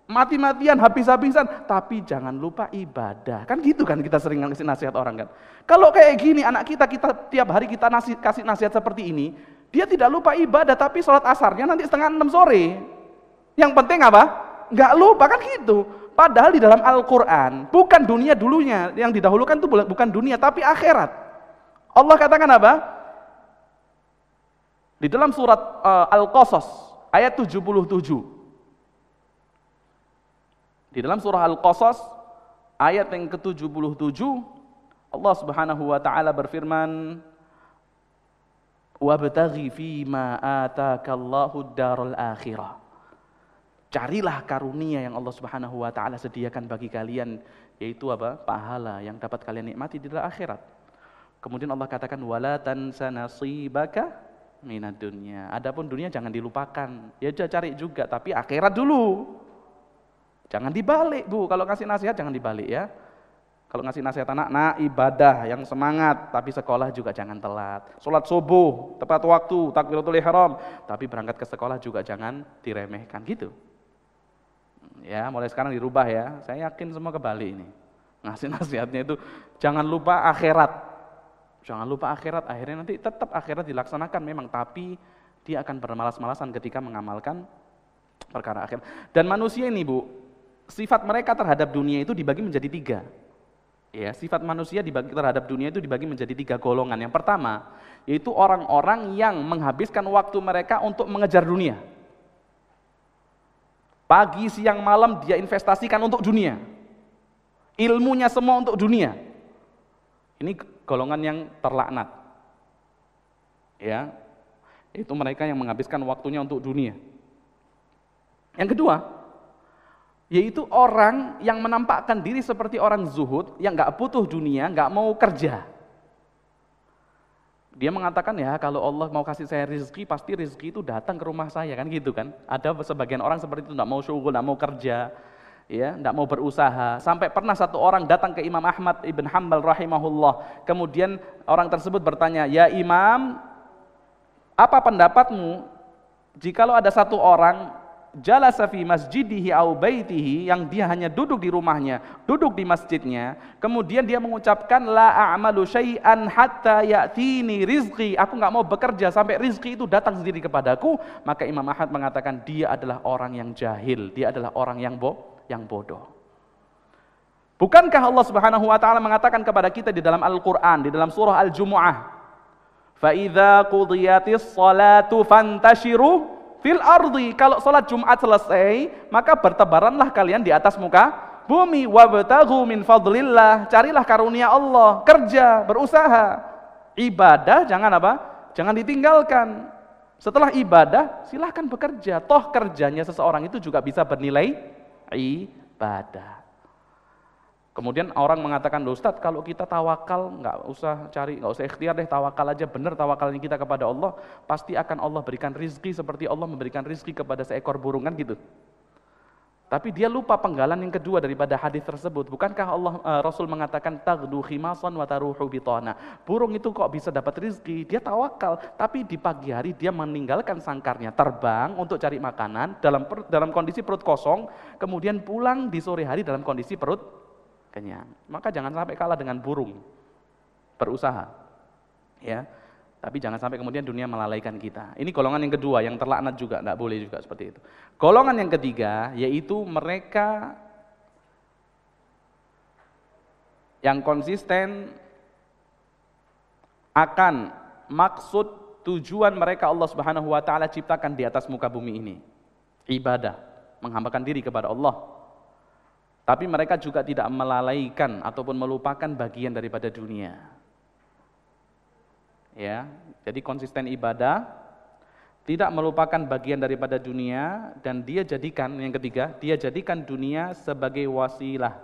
mati-matian, habis-habisan, tapi jangan lupa ibadah. Kan gitu kan kita sering ngasih nasihat orang kan. Kalau kayak gini anak kita tiap hari kita kasih nasihat seperti ini, Dia tidak lupa ibadah, tapi sholat asarnya nanti 5:30 sore. Yang penting apa? Nggak lupa, kan gitu. Padahal di dalam Al-Quran, bukan dunia dulunya, yang didahulukan itu bukan dunia, tapi akhirat. Allah katakan apa? Di dalam surat Al-Qasas, ayat 77. Di dalam surah Al-Qasas, ayat yang ke-77, Allah Subhanahu wa taala berfirman, "Wabtaghi fima atakallahu daral akhirah." Carilah karunia yang Allah Subhanahu wa taala sediakan bagi kalian, yaitu apa? Pahala yang dapat kalian nikmati di dalam akhirat. Kemudian Allah katakan, "Wala tansa nasibaka minad dunya." Adapun dunia jangan dilupakan. Ya cari juga, tapi akhirat dulu. Jangan dibalik, Bu. Kalau ngasih nasihat jangan dibalik ya. Kalau ngasih nasihat anak, ibadah yang semangat, tapi sekolah juga jangan telat. Sholat subuh tepat waktu, takbiratul ihram, tapi berangkat ke sekolah juga jangan diremehkan gitu. Ya, mulai sekarang dirubah ya. Saya yakin semua kebalik ini. Ngasih nasihatnya itu jangan lupa akhirat. Jangan lupa akhirat, akhirnya nanti tetap akhirat dilaksanakan memang, tapi dia akan bermalas-malasan ketika mengamalkan perkara akhir. Dan manusia ini, Bu, sifat mereka terhadap dunia itu dibagi menjadi 3. Ya, sifat manusia terhadap dunia itu dibagi menjadi 3 golongan. Yang pertama, yaitu orang-orang yang menghabiskan waktu mereka untuk mengejar dunia. Pagi, siang, malam dia investasikan untuk dunia. Ilmunya semua untuk dunia. Ini golongan yang terlaknat. Ya. Itu mereka yang menghabiskan waktunya untuk dunia. Yang kedua, yaitu orang yang menampakkan diri seperti orang zuhud, yang nggak butuh dunia, nggak mau kerja. Dia mengatakan, ya kalau Allah mau kasih saya rezeki, pasti rezeki itu datang ke rumah saya, kan gitu kan. Ada sebagian orang seperti itu, nggak mau syukur, nggak mau kerja, ya, nggak mau berusaha. Sampai pernah satu orang datang ke Imam Ahmad ibn Hanbal rahimahullah. Kemudian orang tersebut bertanya, ya Imam, apa pendapatmu jikalau ada satu orang jalasa fi masjidihi au baitihi, yang dia hanya duduk di rumahnya, duduk di masjidnya, kemudian dia mengucapkan la a'malu syai'an hatta ya'tini rizqi, aku enggak mau bekerja sampai rizki itu datang sendiri kepadaku, maka Imam Ahmad mengatakan dia adalah orang yang jahil, dia adalah orang yang bodoh. Bukankah Allah Subhanahu wa taala mengatakan kepada kita di dalam Al-Qur'an, di dalam surah Al-Jumu'ah, fa idza qudiyatis shalatu fantashiru fil ardi, kalau sholat Jumat selesai, maka bertebaranlah kalian di atas muka bumi, wabtaghu min fadlillah, carilah karunia Allah, kerja, berusaha. Ibadah jangan apa? Jangan ditinggalkan. Setelah ibadah, silahkan bekerja. Toh kerjanya seseorang itu juga bisa bernilai ibadah. Kemudian orang mengatakan, loh Ustaz, kalau kita tawakal, nggak usah ikhtiar deh, tawakal aja, benar tawakalnya kita kepada Allah, pasti akan Allah berikan rizki seperti Allah memberikan rizki kepada seekor burung, kan gitu. Tapi dia lupa penggalan yang kedua daripada hadis tersebut. Bukankah Rasul mengatakan taghdu khimasan wa taruhu bitana. Burung itu kok bisa dapat rizki? Dia tawakal, tapi di pagi hari dia meninggalkan sangkarnya, terbang untuk cari makanan dalam kondisi perut kosong, kemudian pulang di sore hari dalam kondisi perut kenyang. Maka jangan sampai kalah dengan burung, berusaha, ya. Tapi jangan sampai kemudian dunia melalaikan kita. Ini golongan yang kedua, yang terlaknat juga, tidak boleh juga seperti itu. Golongan yang ketiga, yaitu mereka yang konsisten akan maksud tujuan mereka Allah Subhanahu wa taala ciptakan di atas muka bumi ini. Ibadah, menghambakan diri kepada Allah. Tapi mereka juga tidak melalaikan ataupun melupakan bagian daripada dunia. Ya, jadi konsisten ibadah, tidak melupakan bagian daripada dunia, dan dia jadikan, yang ketiga, dia jadikan dunia sebagai wasilah,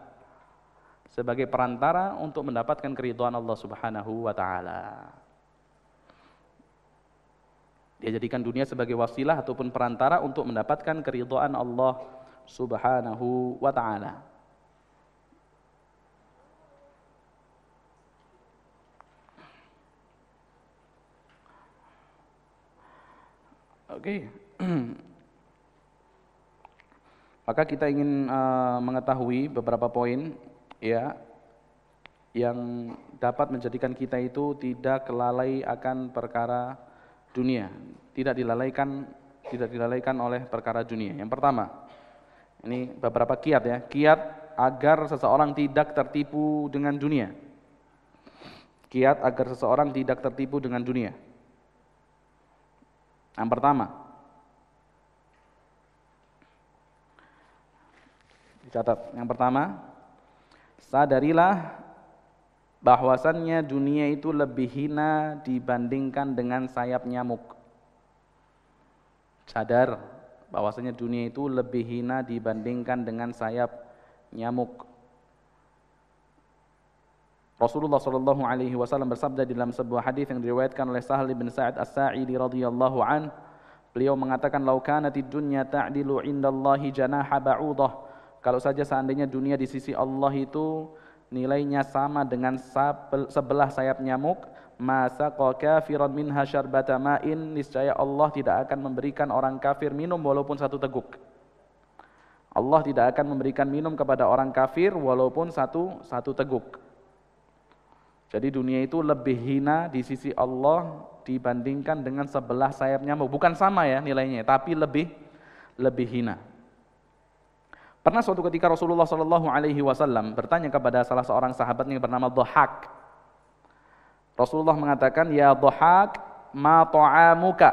sebagai perantara untuk mendapatkan keridhaan Allah Subhanahu wa taala. Dia jadikan dunia sebagai wasilah ataupun perantara untuk mendapatkan keridhaan Allah Subhanahu wa taala. Oke. Maka kita ingin mengetahui beberapa poin, ya, yang dapat menjadikan kita itu tidak lalai akan perkara dunia, tidak dilalaikan oleh perkara dunia. Yang pertama, ini beberapa kiat ya, kiat agar seseorang tidak tertipu dengan dunia. Kiat agar seseorang tidak tertipu dengan dunia. Yang pertama, dicatat. Yang pertama, sadarilah bahwasannya dunia itu lebih hina dibandingkan dengan sayap nyamuk. Sadar bahwasannya dunia itu lebih hina dibandingkan dengan sayap nyamuk. Rasulullah sallallahu alaihi wasallam bersabda dalam sebuah hadis yang diriwayatkan oleh Sahal bin Sa'id As-Sa'idi radhiyallahu an, beliau mengatakan, "Lau kanatid dunya ta'dilu 'indallahi janaha ba'udah." Kalau saja seandainya dunia di sisi Allah itu nilainya sama dengan sebelah sayap nyamuk, masa kafiran minha syarbata ma'in, niscaya Allah tidak akan memberikan orang kafir minum walaupun satu teguk. Allah tidak akan memberikan minum kepada orang kafir walaupun satu teguk. Jadi dunia itu lebih hina di sisi Allah dibandingkan dengan sebelah sayap nyamuk. Bukan sama ya nilainya, tapi lebih hina. Pernah suatu ketika Rasulullah SAW bertanya kepada salah seorang sahabatnya yang bernama Dhahak. Rasulullah mengatakan, "Ya Dhahak, ma ta'amuka?"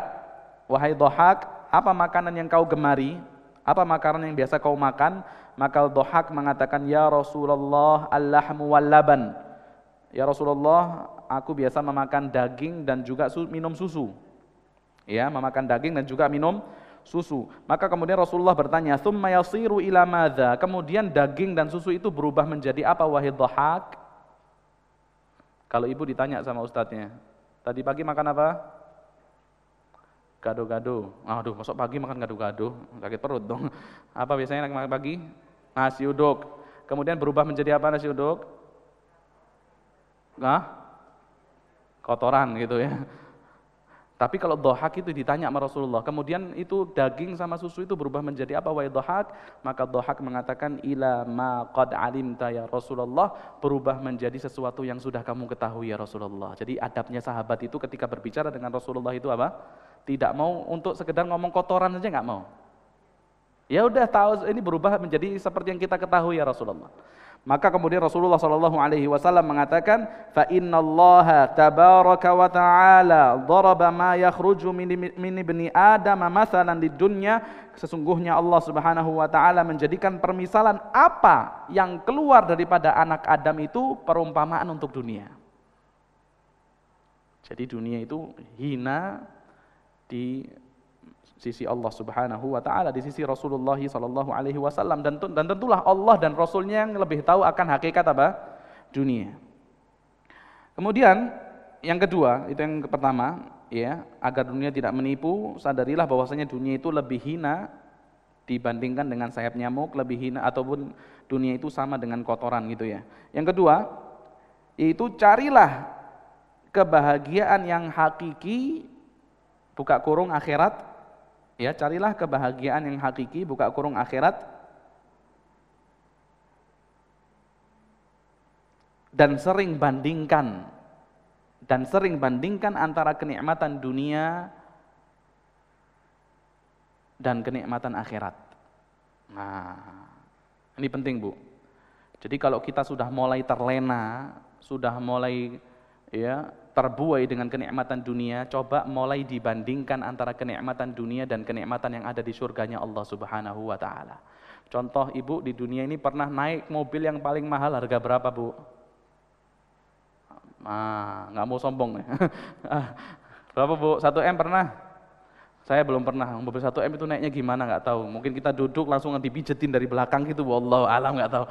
Wahai Dhahak, apa makanan yang kau gemari? Apa makanan yang biasa kau makan? Maka Dhahak mengatakan, "Ya Rasulullah, al-lahmu wal laban." Ya Rasulullah, aku biasa memakan daging dan juga minum susu. Ya, memakan daging dan juga minum susu. Maka kemudian Rasulullah bertanya, "Tsumma yasiru ila madza?" Kemudian daging dan susu itu berubah menjadi apa wahai Dhahak? Kalau ibu ditanya sama ustadznya, "Tadi pagi makan apa?" Gado-gado. Aduh, masuk pagi makan gado-gado, sakit perut dong. Apa biasanya makan pagi? Nasi uduk. Kemudian berubah menjadi apa nasi uduk? Kotoran gitu ya. Tapi kalau Dhahak itu ditanya sama Rasulullah, kemudian itu daging sama susu itu berubah menjadi apa wahai Dhahak? Maka Dhahak mengatakan, "Ila ma qad alimta ya Rasulullah," berubah menjadi sesuatu yang sudah kamu ketahui ya Rasulullah. Jadi adabnya sahabat itu ketika berbicara dengan Rasulullah itu apa? Tidak mau untuk sekedar ngomong kotoran saja, enggak mau. Ya udah tahu ini berubah menjadi seperti yang kita ketahui ya Rasulullah. Maka kemudian Rasulullah SAW mengatakan, "Fa innallaha tabaraka wa ta'ala daraba ma yakhruju min ibni Adam mathalan lid dunya." Sesungguhnya Allah Subhanahu wa taala menjadikan permisalan apa yang keluar daripada anak Adam itu perumpamaan untuk dunia. Jadi dunia itu hina di sisi Allah Subhanahu wa taala, di sisi Rasulullah sallallahu alaihi wasallam, dan tentulah Allah dan Rasulnya yang lebih tahu akan hakikat apa? Dunia. Kemudian yang kedua, itu yang pertama ya, agar dunia tidak menipu, sadarilah bahwasanya dunia itu lebih hina dibandingkan dengan sayap nyamuk, lebih hina ataupun dunia itu sama dengan kotoran gitu ya. Yang kedua, yaitu carilah kebahagiaan yang hakiki, buka kurung akhirat. Ya, carilah kebahagiaan yang hakiki, buka kurung akhirat, dan sering bandingkan antara kenikmatan dunia dan kenikmatan akhirat. Nah, ini penting Bu. Jadi kalau kita sudah mulai terlena, sudah mulai ya terbuai dengan kenikmatan dunia, coba mulai dibandingkan antara kenikmatan dunia dan kenikmatan yang ada di surganya Allah Subhanahu wa taala. Contoh ibu di dunia ini pernah naik mobil yang paling mahal, harga berapa Bu? Nggak mau sombong nih. Berapa Bu? 1M pernah? Saya belum pernah. Mobil 1M itu naiknya gimana nggak tahu. Mungkin kita duduk langsung dipijetin dari belakang gitu, wallahu alam nggak tahu.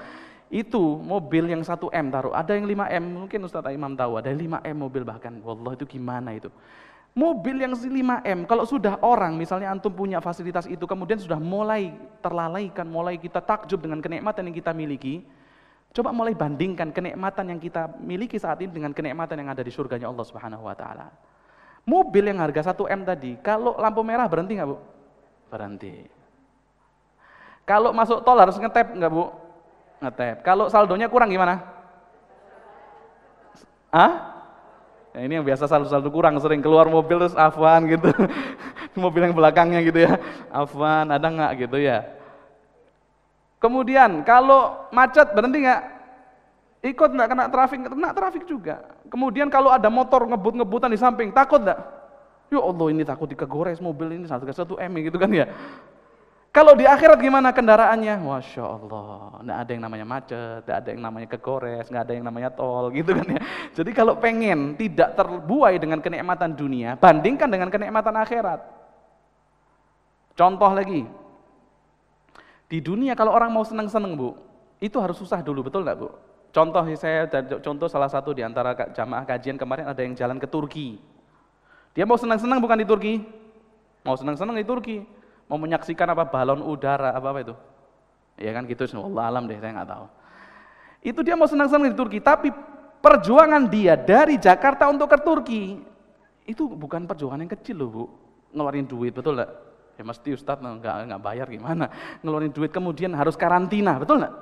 Itu mobil yang 1M taruh, ada yang 5M, mungkin Ustaz Imam tahu, ada yang 5M mobil bahkan, wallah itu gimana itu. Mobil yang 5M, kalau sudah orang, misalnya antum punya fasilitas itu, kemudian sudah mulai terlalaikan, mulai kita takjub dengan kenikmatan yang kita miliki, coba mulai bandingkan kenikmatan yang kita miliki saat ini dengan kenikmatan yang ada di surganya Allah Subhanahu wa taala. Mobil yang harga 1M tadi, kalau lampu merah berhenti nggak Bu? Berhenti. Kalau masuk tol harus ngetep nggak Bu? Ngetep. Kalau saldonya kurang gimana? Ya, ini yang biasa saldo kurang, sering keluar mobil terus Afwan gitu. Mobil yang belakangnya gitu ya. Afwan, ada nggak gitu ya. Kemudian kalau macet berhenti nggak? Ikut nggak kena trafik juga. Kemudian kalau ada motor ngebut-ngebutan di samping, takut nggak? Ya Allah, ini takut dikegores mobil ini 1 M gitu kan ya. Kalau di akhirat gimana kendaraannya? Masya Allah, nggak ada yang namanya macet, nggak ada yang namanya kegores, nggak ada yang namanya tol, gitu kan ya. Jadi kalau pengen tidak terbuai dengan kenikmatan dunia, bandingkan dengan kenikmatan akhirat. Contoh lagi, di dunia kalau orang mau seneng-seneng Bu, itu harus susah dulu, betul nggak Bu? Contoh salah satu di antara jamaah kajian kemarin ada yang jalan ke Turki. Dia mau seneng-seneng bukan di Turki, mau seneng-seneng di Turki. Mau menyaksikan apa balon udara apa itu, ya kan gitu. Allah alam deh, saya nggak tahu. Itu dia mau senang-senang di Turki, tapi perjuangan dia dari Jakarta untuk ke Turki itu bukan perjuangan yang kecil loh Bu, ngeluarin duit, betul nggak? Ya mesti Ustadz nggak bayar gimana, ngeluarin duit kemudian harus karantina, betul nggak?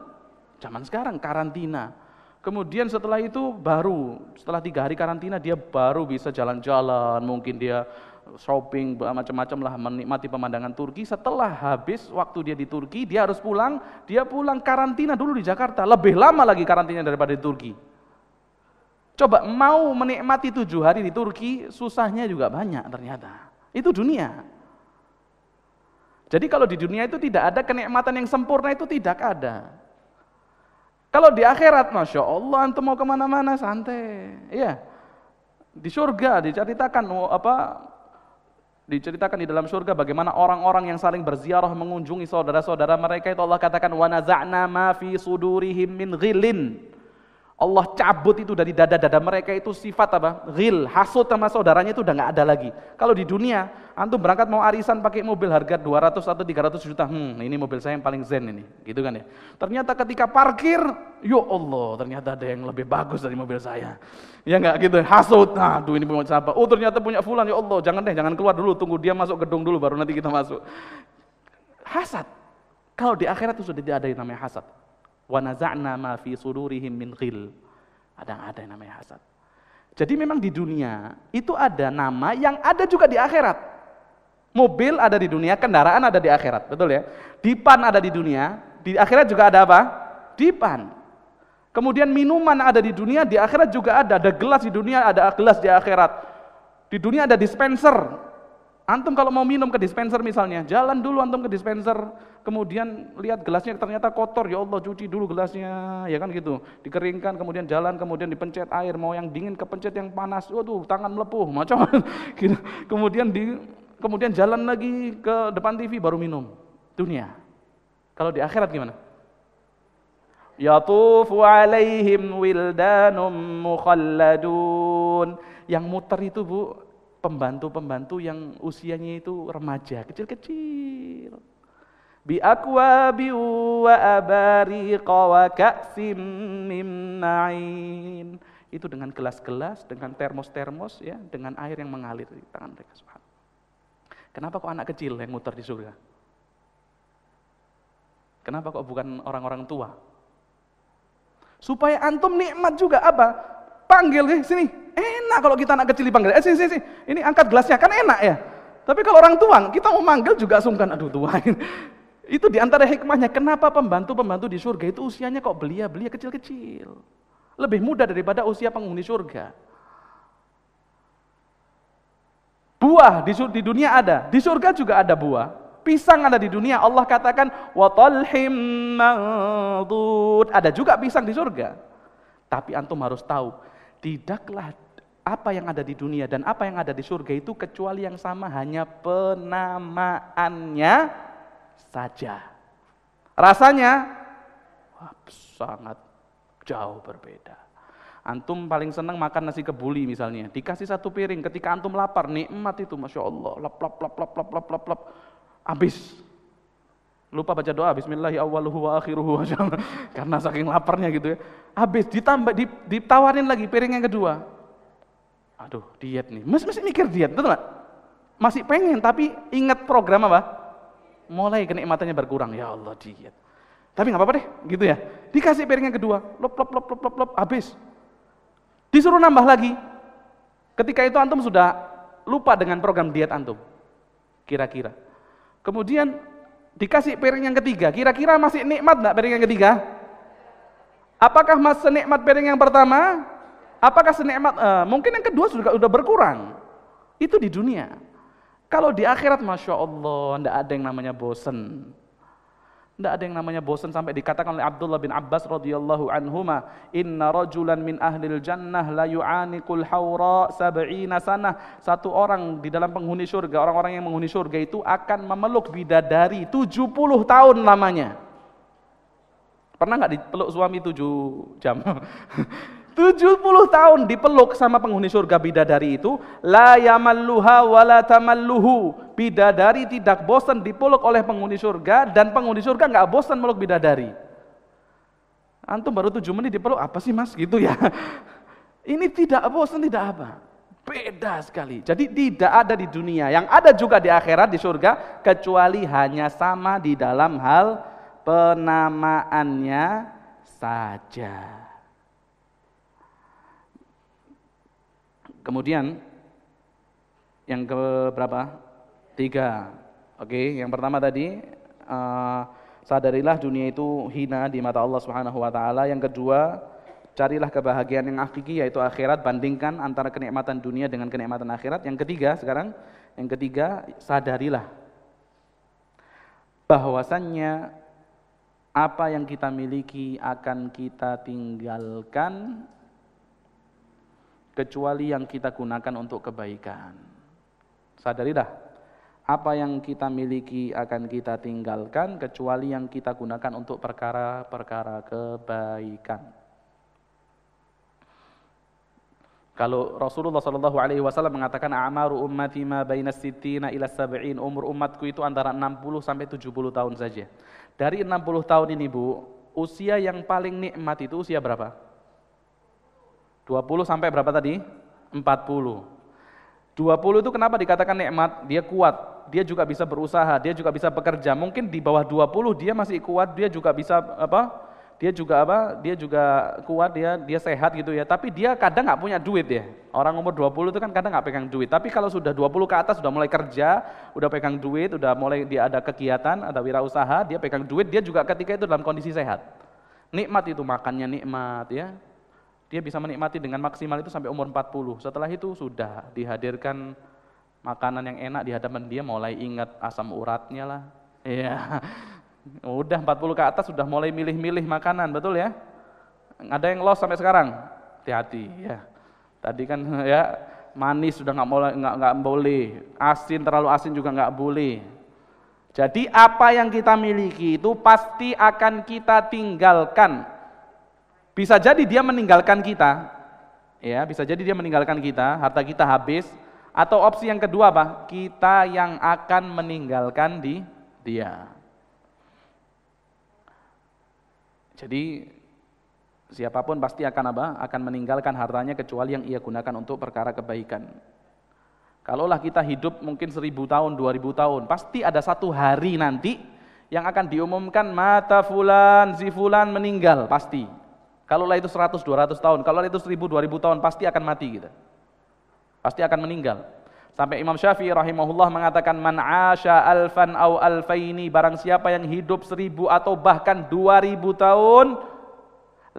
Zaman sekarang karantina. Kemudian setelah itu setelah 3 hari karantina dia baru bisa jalan-jalan, mungkin dia shopping macam-macam lah, menikmati pemandangan Turki. Setelah habis waktu dia di Turki, dia harus pulang. Dia pulang karantina dulu di Jakarta, lebih lama lagi karantina daripada di Turki. Coba mau menikmati 7 hari di Turki, susahnya juga banyak ternyata. Itu dunia. Jadi kalau di dunia itu tidak ada kenikmatan yang sempurna, itu tidak ada. Kalau di akhirat, Masya Allah, antum mau kemana-mana santai. Iya. Di surga diceritakan di dalam surga bagaimana orang-orang yang saling berziarah mengunjungi saudara-saudara mereka itu Allah katakan wa naza'na ma fi sudurihim min ghillin. Allah cabut itu dari dada-dada mereka itu sifat apa? Ghil, hasud sama saudaranya itu udah enggak ada lagi. Kalau di dunia, antum berangkat mau arisan pakai mobil harga 200 atau 300 juta. Ini mobil saya yang paling zen ini, gitu kan ya. Ternyata ketika parkir, ya Allah, ternyata ada yang lebih bagus dari mobil saya. Ya enggak gitu, hasud. Aduh, ini punya siapa? Oh, ternyata punya fulan, ya Allah, jangan keluar dulu, tunggu dia masuk gedung dulu baru nanti kita masuk. Hasad. Kalau di akhirat itu sudah tidak ada yang namanya hasad. Wa naza'na ma fi sudurihim min ghil. Ada yang namanya hasad. Jadi memang di dunia itu ada nama yang ada juga di akhirat. Mobil ada di dunia, kendaraan ada di akhirat, betul ya? Dipan ada di dunia, di akhirat juga ada apa? Dipan. Kemudian minuman ada di dunia, di akhirat juga ada gelas di dunia, ada gelas di akhirat. Di dunia ada dispenser. Antum kalau mau minum ke dispenser misalnya, jalan dulu antum ke dispenser, kemudian lihat gelasnya ternyata kotor, ya Allah cuci dulu gelasnya, ya kan gitu. Dikeringkan, kemudian jalan, kemudian dipencet air, mau yang dingin kepencet yang panas, waduh tangan melepuh, macam gitu. Kemudian jalan lagi ke depan TV baru minum. Dunia. Kalau di akhirat gimana? Yatufu alaihim wildanum mukhalladun. Yang muter itu Bu, pembantu-pembantu yang usianya itu remaja, kecil-kecil. Bi akwabi wa abariqa wa ka'sim min ma'in. Itu dengan gelas-gelas, dengan termos-termos ya, dengan air yang mengalir di tangan mereka. Subhanallah. Kenapa kok anak kecil yang muter di surga? Kenapa kok bukan orang-orang tua? Supaya antum nikmat juga apa? Panggil sini. Enak kalau kita anak kecil dipanggil. Sini. Ini angkat gelasnya kan enak ya. Tapi kalau orang tua, kita mau manggil juga sungkan. Aduh tua. Itu diantara hikmahnya. Kenapa pembantu-pembantu di surga itu usianya kok belia kecil-kecil. Lebih muda daripada usia penghuni surga. Buah di dunia ada, di surga juga ada buah. Pisang ada di dunia, Allah katakan wa talhim mandud. Ada juga pisang di surga. Tapi antum harus tahu, tidaklah apa yang ada di dunia dan apa yang ada di surga itu kecuali yang sama, hanya penamaannya saja. Rasanya sangat jauh berbeda. Antum paling senang makan nasi kebuli misalnya, dikasih 1 piring, ketika antum lapar, nikmat itu, Masya Allah, lap, habis. Lupa baca doa, bismillahi awwaluhu wa akhiruhu, karena saking laparnya gitu ya. Habis, ditawarin lagi piring yang kedua. Aduh, diet nih, masih mikir diet, betul nggak? Masih pengen, tapi ingat program apa? Mulai kenikmatannya berkurang, ya Allah diet. Tapi nggak apa-apa deh, gitu ya. Dikasih piring yang kedua, lop, habis. Disuruh nambah lagi. Ketika itu antum sudah lupa dengan program diet antum. Kira-kira. Kemudian dikasih piring yang ketiga. Kira-kira masih nikmat enggak piring yang ketiga? Apakah masih senikmat piring yang pertama? Apakah senikmat mungkin yang kedua sudah berkurang. Itu di dunia. Kalau di akhirat Masya Allah enggak ada yang namanya bosan. Tidak ada yang namanya bosan, sampai dikatakan oleh Abdullah bin Abbas radhiyallahu anhuma, inna rajulan min ahlil jannah la yu'anikul hawra sab'ina sanah. Satu orang di dalam penghuni surga, orang-orang yang menghuni surga itu akan memeluk bidadari 70 tahun lamanya. Pernah nggak dipeluk suami 7 jam? 70 tahun dipeluk sama penghuni surga bidadari itu, la yamalluha wala tamalluhu. Bidadari tidak bosan dipeluk oleh penghuni surga, dan penghuni surga nggak bosan meluk bidadari. Antum baru 7 menit dipeluk, apa sih mas gitu ya? Ini tidak bosan, tidak apa. Beda sekali. Jadi tidak ada di dunia, yang ada juga di akhirat, di surga, kecuali hanya sama di dalam hal penamaannya saja. Kemudian yang ke berapa? 3. Oke, yang pertama tadi sadarilah dunia itu hina di mata Allah Subhanahu wa taala. Yang kedua, carilah kebahagiaan yang hakiki yaitu akhirat, bandingkan antara kenikmatan dunia dengan kenikmatan akhirat. Yang ketiga, sadarilah bahwasannya apa yang kita miliki akan kita tinggalkan kecuali yang kita gunakan untuk kebaikan. Sadarilah, apa yang kita miliki akan kita tinggalkan kecuali yang kita gunakan untuk perkara-perkara kebaikan. Kalau Rasulullah SAW mengatakan a'maru ummati ma baina sittina ila sab'in, umur umatku itu antara 60 sampai 70 tahun saja. Dari 60 tahun ini Bu, usia yang paling nikmat itu usia berapa? 20 sampai berapa tadi? 40. 20 itu kenapa dikatakan nikmat? Dia kuat, dia juga bisa berusaha, dia juga bisa bekerja. Mungkin di bawah 20 dia masih kuat, dia juga bisa Dia juga kuat, dia sehat gitu ya. Tapi dia kadang nggak punya duit ya. Orang umur 20 itu kan kadang nggak pegang duit. Tapi kalau sudah 20 ke atas sudah mulai kerja, udah pegang duit, udah mulai dia ada kegiatan, ada wirausaha, dia pegang duit, dia juga ketika itu dalam kondisi sehat. Nikmat itu, makannya nikmat ya. Dia bisa menikmati dengan maksimal itu sampai umur 40. Setelah itu sudah dihadirkan makanan yang enak di hadapan dia, mulai ingat asam uratnya lah. Iya. Udah 40 ke atas sudah mulai milih-milih makanan, betul ya? Ada yang lost sampai sekarang? Hati-hati ya. Tadi kan ya manis sudah nggak boleh, asin terlalu asin juga nggak boleh. Jadi apa yang kita miliki itu pasti akan kita tinggalkan. Bisa jadi dia meninggalkan kita, ya, bisa jadi dia meninggalkan kita, harta kita habis, atau opsi yang kedua apa? Kita yang akan meninggalkan dia. Jadi siapapun pasti akan akan meninggalkan hartanya kecuali yang ia gunakan untuk perkara kebaikan. Kalaulah kita hidup mungkin 1000 tahun, 2000 tahun, pasti ada satu hari nanti yang akan diumumkan mata fulan, si fulan meninggal, pasti. Kalaulah itu 100, 200 tahun, kalau itu 1000, 2000 tahun, pasti akan mati kita. Pasti akan meninggal. Sampai Imam Syafi'i rahimahullah mengatakan, man 'asha alfan aw alfaini, barang siapa yang hidup 1000 atau bahkan 2000 tahun,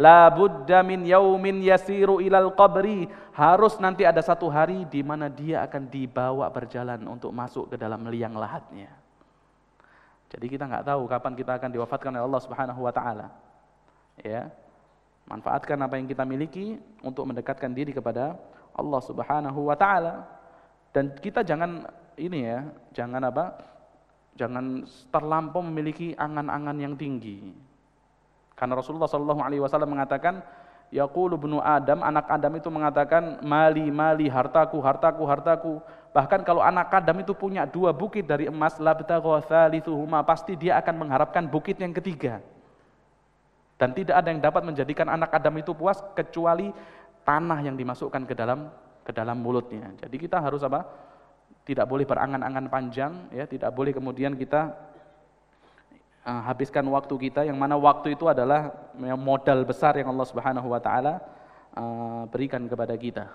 la budda min yaumin yasiru ilal qabri, harus nanti ada satu hari di mana dia akan dibawa berjalan untuk masuk ke dalam liang lahatnya. Jadi kita nggak tahu kapan kita akan diwafatkan oleh Allah Subhanahu wa taala. Ya. Manfaatkan apa yang kita miliki untuk mendekatkan diri kepada Allah Subhanahu wa taala. Dan kita jangan jangan terlampau memiliki angan-angan yang tinggi. Karena Rasulullah SAW mengatakan, yaqulu ibnu Adam, anak Adam itu mengatakan, mali, hartaku. Bahkan kalau anak Adam itu punya 2 bukit dari emas, labtagha thalithuhuma, pasti dia akan mengharapkan bukit yang ketiga. Dan tidak ada yang dapat menjadikan anak Adam itu puas kecuali tanah yang dimasukkan ke dalam mulutnya. Jadi kita harus tidak boleh berangan-angan panjang, ya, tidak boleh kemudian kita habiskan waktu kita, yang mana waktu itu adalah modal besar yang Allah Subhanahu wa taala berikan kepada kita.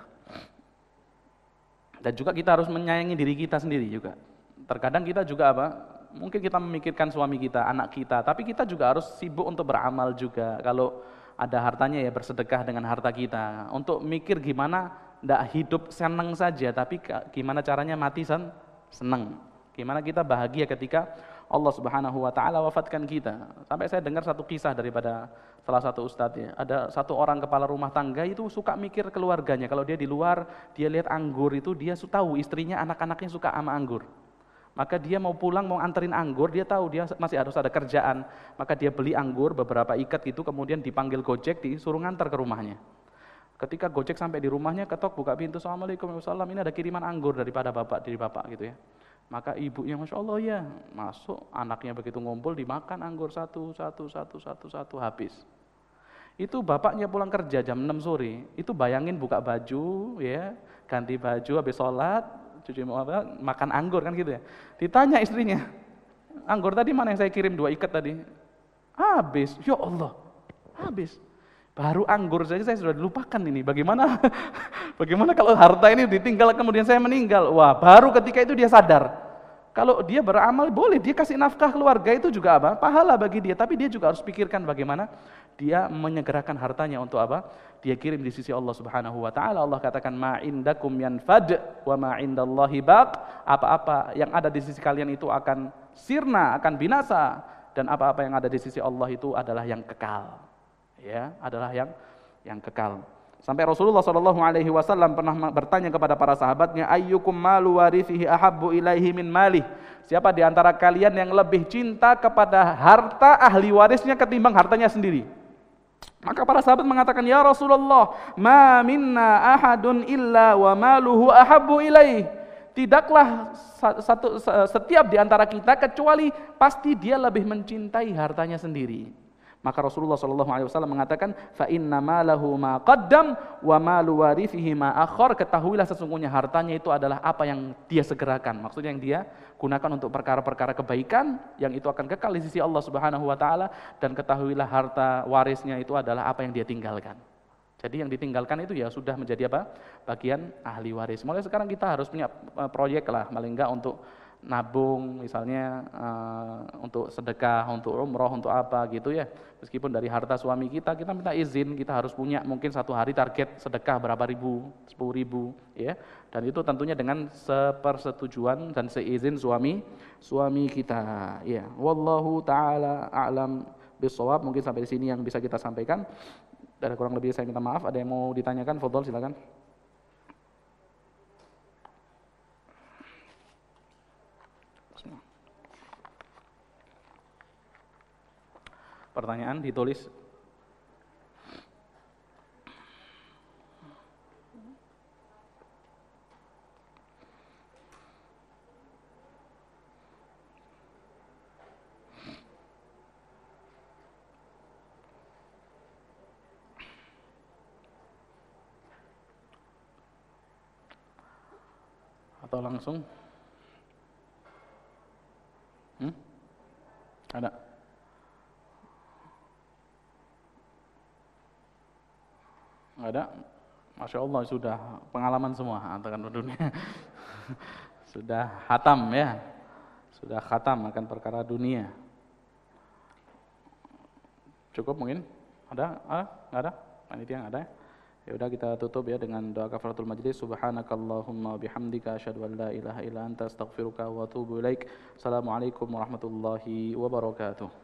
Dan juga kita harus menyayangi diri kita sendiri juga. Terkadang kita juga apa? Mungkin kita memikirkan suami kita, anak kita, tapi kita juga harus sibuk untuk beramal juga. Kalau ada hartanya ya bersedekah dengan harta kita. Untuk mikir gimana tidak hidup senang saja, tapi gimana caranya mati senang. Gimana kita bahagia ketika Allah Subhanahu wa taala wafatkan kita. Sampai saya dengar satu kisah daripada salah satu ustadz ya. Ada satu orang kepala rumah tangga itu suka mikir keluarganya. Kalau dia di luar, dia lihat anggur itu, dia tahu istrinya, anak-anaknya suka sama anggur. Maka dia mau pulang, mau anterin anggur, dia tahu dia masih harus ada kerjaan. Maka dia beli anggur, beberapa ikat gitu, kemudian dipanggil Gojek, disuruh ngantar ke rumahnya. Ketika Gojek sampai di rumahnya, ketok, buka pintu, Assalamualaikum warahmatullahi wabarakatuh, ini ada kiriman anggur daripada dari bapak gitu ya. Maka ibunya Masya Allah ya, masuk, anaknya begitu ngumpul, dimakan anggur satu, habis. Itu bapaknya pulang kerja jam 6 sore, itu bayangin buka baju, ya, ganti baju, habis sholat, cuci makan anggur kan gitu ya. Ditanya istrinya, anggur tadi mana yang saya kirim 2 ikat tadi? Habis, ya Allah, habis. Baru anggur saja saya sudah dilupakan ini. Bagaimana kalau harta ini ditinggal kemudian saya meninggal? Wah, baru ketika itu dia sadar. Kalau dia beramal boleh, dia kasih nafkah keluarga itu juga apa? Pahala bagi dia, tapi dia juga harus pikirkan bagaimana dia menyegerakan hartanya untuk apa? Dia kirim di sisi Allah Subhanahu wa taala. Allah katakan ma indakum yanfad wa ma indallahi baq. Apa-apa yang ada di sisi kalian itu akan sirna, akan binasa, dan apa-apa yang ada di sisi Allah itu adalah yang kekal. Ya, adalah yang kekal. Sampai Rasulullah SAW pernah bertanya kepada para sahabatnya, ayyukum malu warithihi ahabbu ilaihi min malih. Siapa di antara kalian yang lebih cinta kepada harta ahli warisnya ketimbang hartanya sendiri? Maka para sahabat mengatakan, ya Rasulullah, ma minna ahadun illa wa maluhu ahabbu ilaihi. Tidaklah setiap di antara kita kecuali pasti dia lebih mencintai hartanya sendiri. Maka Rasulullah SAW mengatakan, fa inna malahu ma qaddam wa malu warithihi ma akhar. Ketahuilah sesungguhnya hartanya itu adalah apa yang dia segerakan. Maksudnya yang dia gunakan untuk perkara-perkara kebaikan yang itu akan kekal di sisi Allah Subhanahu wa taala, dan ketahuilah harta warisnya itu adalah apa yang dia tinggalkan. Jadi yang ditinggalkan itu ya sudah menjadi apa? Bagian ahli waris. Mulai sekarang kita harus punya proyek lah, paling enggak untuk nabung misalnya, untuk sedekah, untuk umroh, untuk apa gitu ya. Meskipun dari harta suami kita minta izin, kita harus punya mungkin satu hari target sedekah berapa ribu, 10.000 ya. Dan itu tentunya dengan sepersetujuan dan seizin suami kita ya. Wallahu taala a'lam bishawab. Mungkin sampai di sini yang bisa kita sampaikan. Dan kurang lebih saya minta maaf. Ada yang mau ditanyakan? Fadhol, silakan. Pertanyaan ditulis. Atau langsung? Ada? Nggak ada? Masya Allah, sudah pengalaman semua antarkan dunia. Sudah khatam ya. Sudah khatam akan perkara dunia. Cukup mungkin? Ada? Nggak ada? Panitia nggak ada ya? Ya udah, kita tutup ya dengan doa kafaratul majlis. Subhanakallahumma bihamdika asyhadu an la ilaha illa anta astaghfiruka wa atubu ilaik. Assalamualaikum warahmatullahi wabarakatuh.